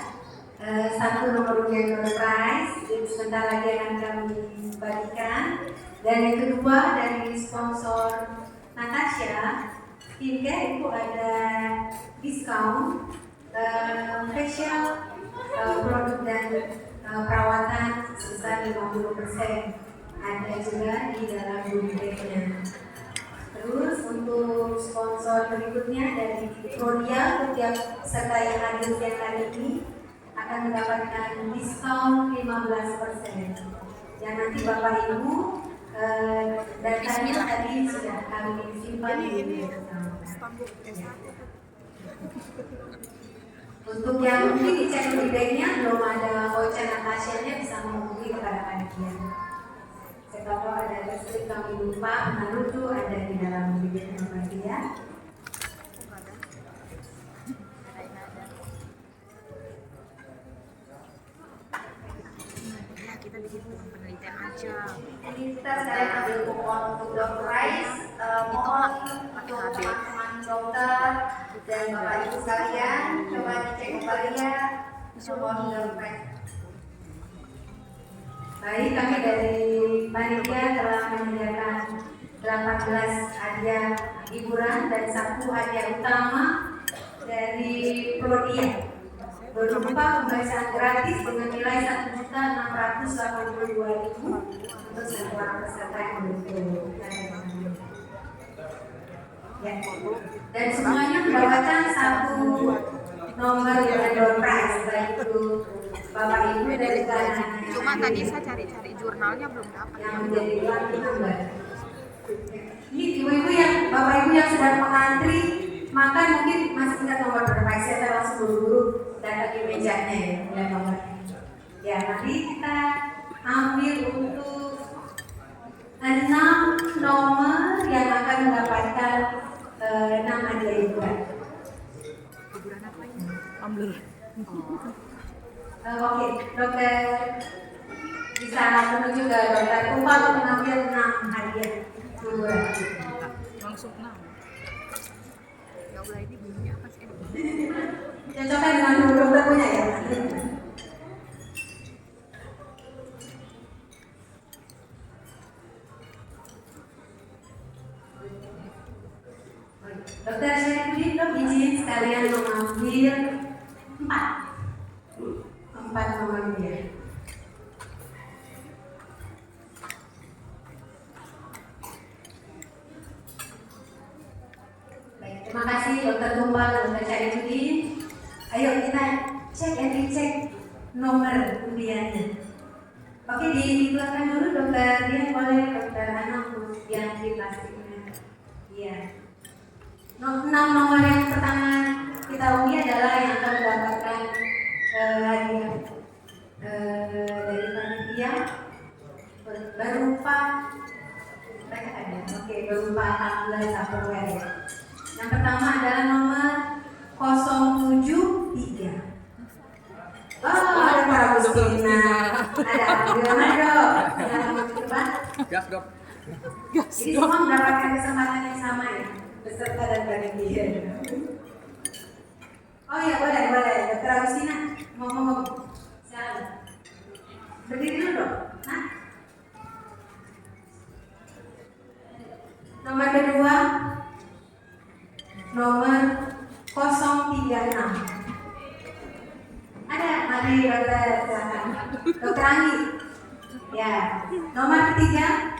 satu nomor undian door prize, jadi sebentar lagi akan kami bagikan. Dan yang kedua dari sponsor Natasha Skincare itu ada diskon facial produk dan perawatan sebesar 50%. Ada juga di dalam goodie bag-nya. Terus untuk sponsor berikutnya dari Prodia, setiap peserta yang hadir siang hari ini akan mendapatkan diskon 15%. Yang nanti Bapak Ibu datanya tadi sudah kami simpan di Untuk yang mungkin dicek goodie bag-nya belum ada voucher Natasha-nya, bisa menghubungi kepada panitia. Saya tahu ada listrik kami lupa menaruh tuh ada di dalam goodie bag panitia. Kita bikin penelitian aja. Jadi kita sekarang ambil kupon untuk door prize. Mohon untuk teman-teman dokter dan bapak ibu sekalian coba dicek kembali ya kupon door prize. Baik, kami dari panitia telah menyediakan 18 hadiah hiburan dan 1 hadiah utama dari Prodia. Berupa pemeriksaan gratis dengan nilai Rp1.682.000 untuk semua peserta yang beruntung. Ya. Dan semuanya mendapatkan 1 nomor door prize, baik itu Bapak Ibu dan juga anak-anak. Cuma tadi saya cari-cari jurnalnya belum dapat. Yang menjadi lucky number. Ini ibu-ibu yang Bapak Ibu yang sudah mengantri makan mungkin masih ingat nomor door prize. Saya langsung buru-buru datang di mejanya ya nomornya. Ya, nanti kita ambil untuk 6 nomor yang akan mendapatkan 6 hadiah hiburan. Hiburan apa ini? Ambil. Oke, dokter bisa menuju ke dokter Tumpah untuk mengambil 6 hadiah hiburan. Langsung 6. Ya Allah, ini bunyinya apa sih? Cocoknya dengan nomor dokter punya ya? Dokter Syarifudin, dok izin sekalian mengambil 4 nomor dia. Baik, terima kasih Dokter Tumpah dan Dokter Syarifudin. Ayo kita cek and dicek nomor undiannya. Oke, dikeluarkan dulu dokter dia boleh dokter anak yang di plastiknya. Iya. 6 nomor yang pertama kita undi adalah yang akan mendapatkan hadiah dari panitia berupa mereka ada. Oke, berupa 16 Tupperware ya. Yang pertama adalah nomor 073. Oh, ada Pak Agustina. Ada Abdullah dok. Silakan coba. Gas, Dok. Jadi semua mendapatkan kesempatan yang sama ya, peserta dan panitia. Oh iya boleh. Dokter Agustina ngomong. Silakan. Berdiri dulu dok. Nah. Nomor kedua, nomor 036. Ada, mari dokter silakan. Dokter Anggi. Ya. Nomor ketiga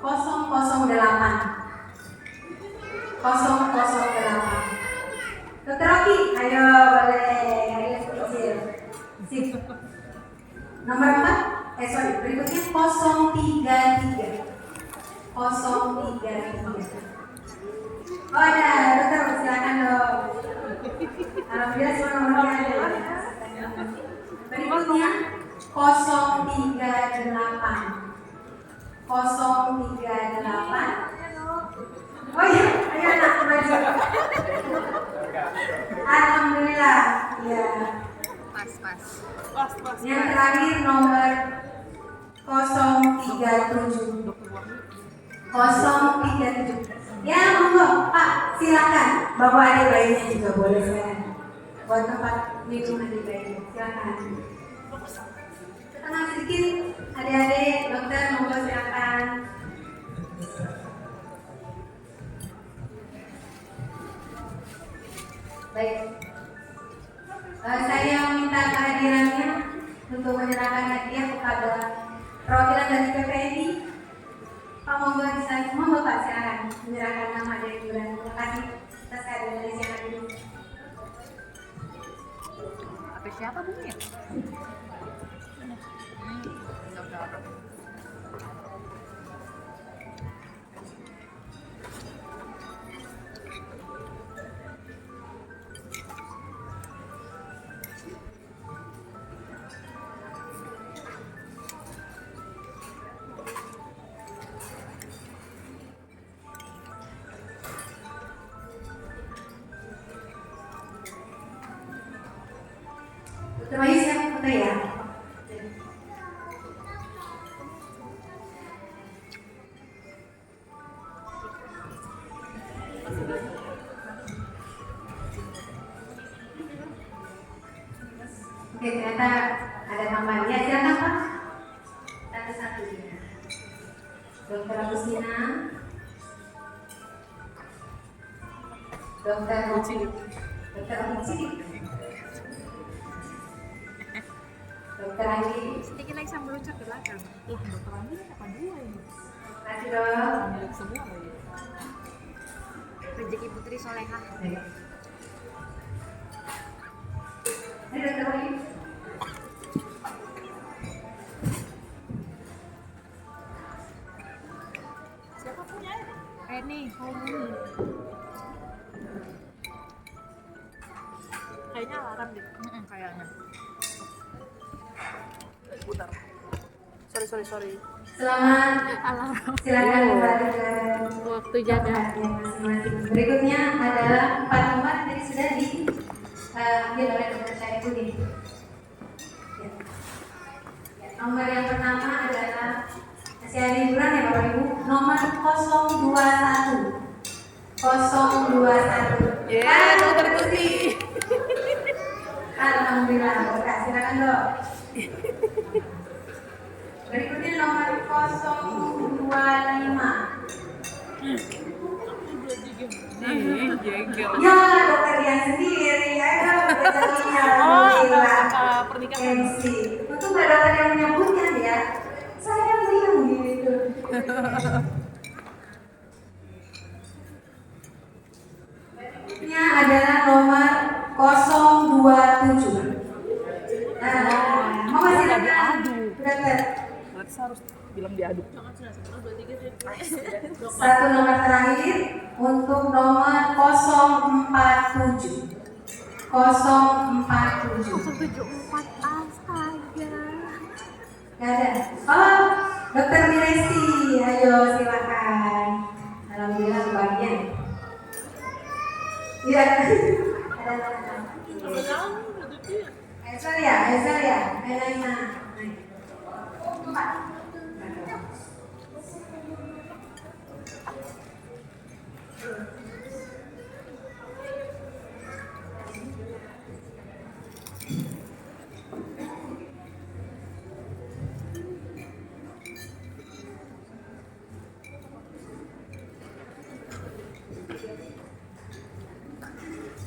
008. 008. Dokter Rocky, ayo boleh, ayo kecil. Sip. Nomor 4, berikutnya 033. 033. Oh ada, dokter silakan dok. Alhamdulillah semua nomornya ada. Berikutnya 038. 038. Oh iya, ayo anak maju. Alhamdulillah, ya. Pas. Yang terakhir nomor 037. 037. Ya, monggo, Pak, silakan. Bawa adik bayinya juga boleh sekarang. Buat tempat minum adik bayinya, silakan. Tenang sedikit, adik-adik, dokter, monggo silakan. Baik. Saya minta kehadirannya untuk menyerahkan hadiah kepada perwakilan dari PPNI. Pak monggo bisa, monggo Pak silakan menyerahkan nama dari bulan. Terima kasih atas kehadiran dari siang hari ini. Apa siapa Bu ya? Dokter Bayu siap foto ya? Oke, ternyata ada tambahan. Ya, silakan Pak. Satu-satu ya. Dokter Agustina. Dokter Uci. Dokter Uci. Dokter Andi. Sedikit lagi sambil loncat ke belakang. Lah, dokter Andi apa dua ini? Masih dok. Milik semua lagi. Rezeki Putri Solehah. Ini dokter Bayu. Siapa punya ini? Reni. Kayaknya alarm deh. Kayaknya. Putar. Sorry. Selamat. Alarm. Silakan kembali ke Waktu jaga. tempatnya masing-masing. Berikutnya adalah 4 nomor tadi sudah diambil oleh dokter Syarifudin. Ya. Ya, nomor yang pertama adalah masih ada hiburan ya Bapak Ibu. Nomor 021. 021. Ya, dokter Putri. Alhamdulillah, Bapak. Silakan dok. Berikutnya nomor 025. Nih, jengkel. Ya, dokter yang sendiri. Ayo, dokternya. Alhamdulillah. Pernikahan. MC. Untung nggak dokter yang menyebutkan ya. Saya bilang gitu. Berikutnya adalah nomor 027. Mau masih diadu. dokter. Berarti saya harus bilang diaduk. Satu nomor terakhir untuk nomor 047. 047. 74. Astaga. Gak ada. Oh, dokter Miresti. Ayo silakan. Alhamdulillah kebagian. Iya. Ada. Ayo ya. Ayo. Ayo.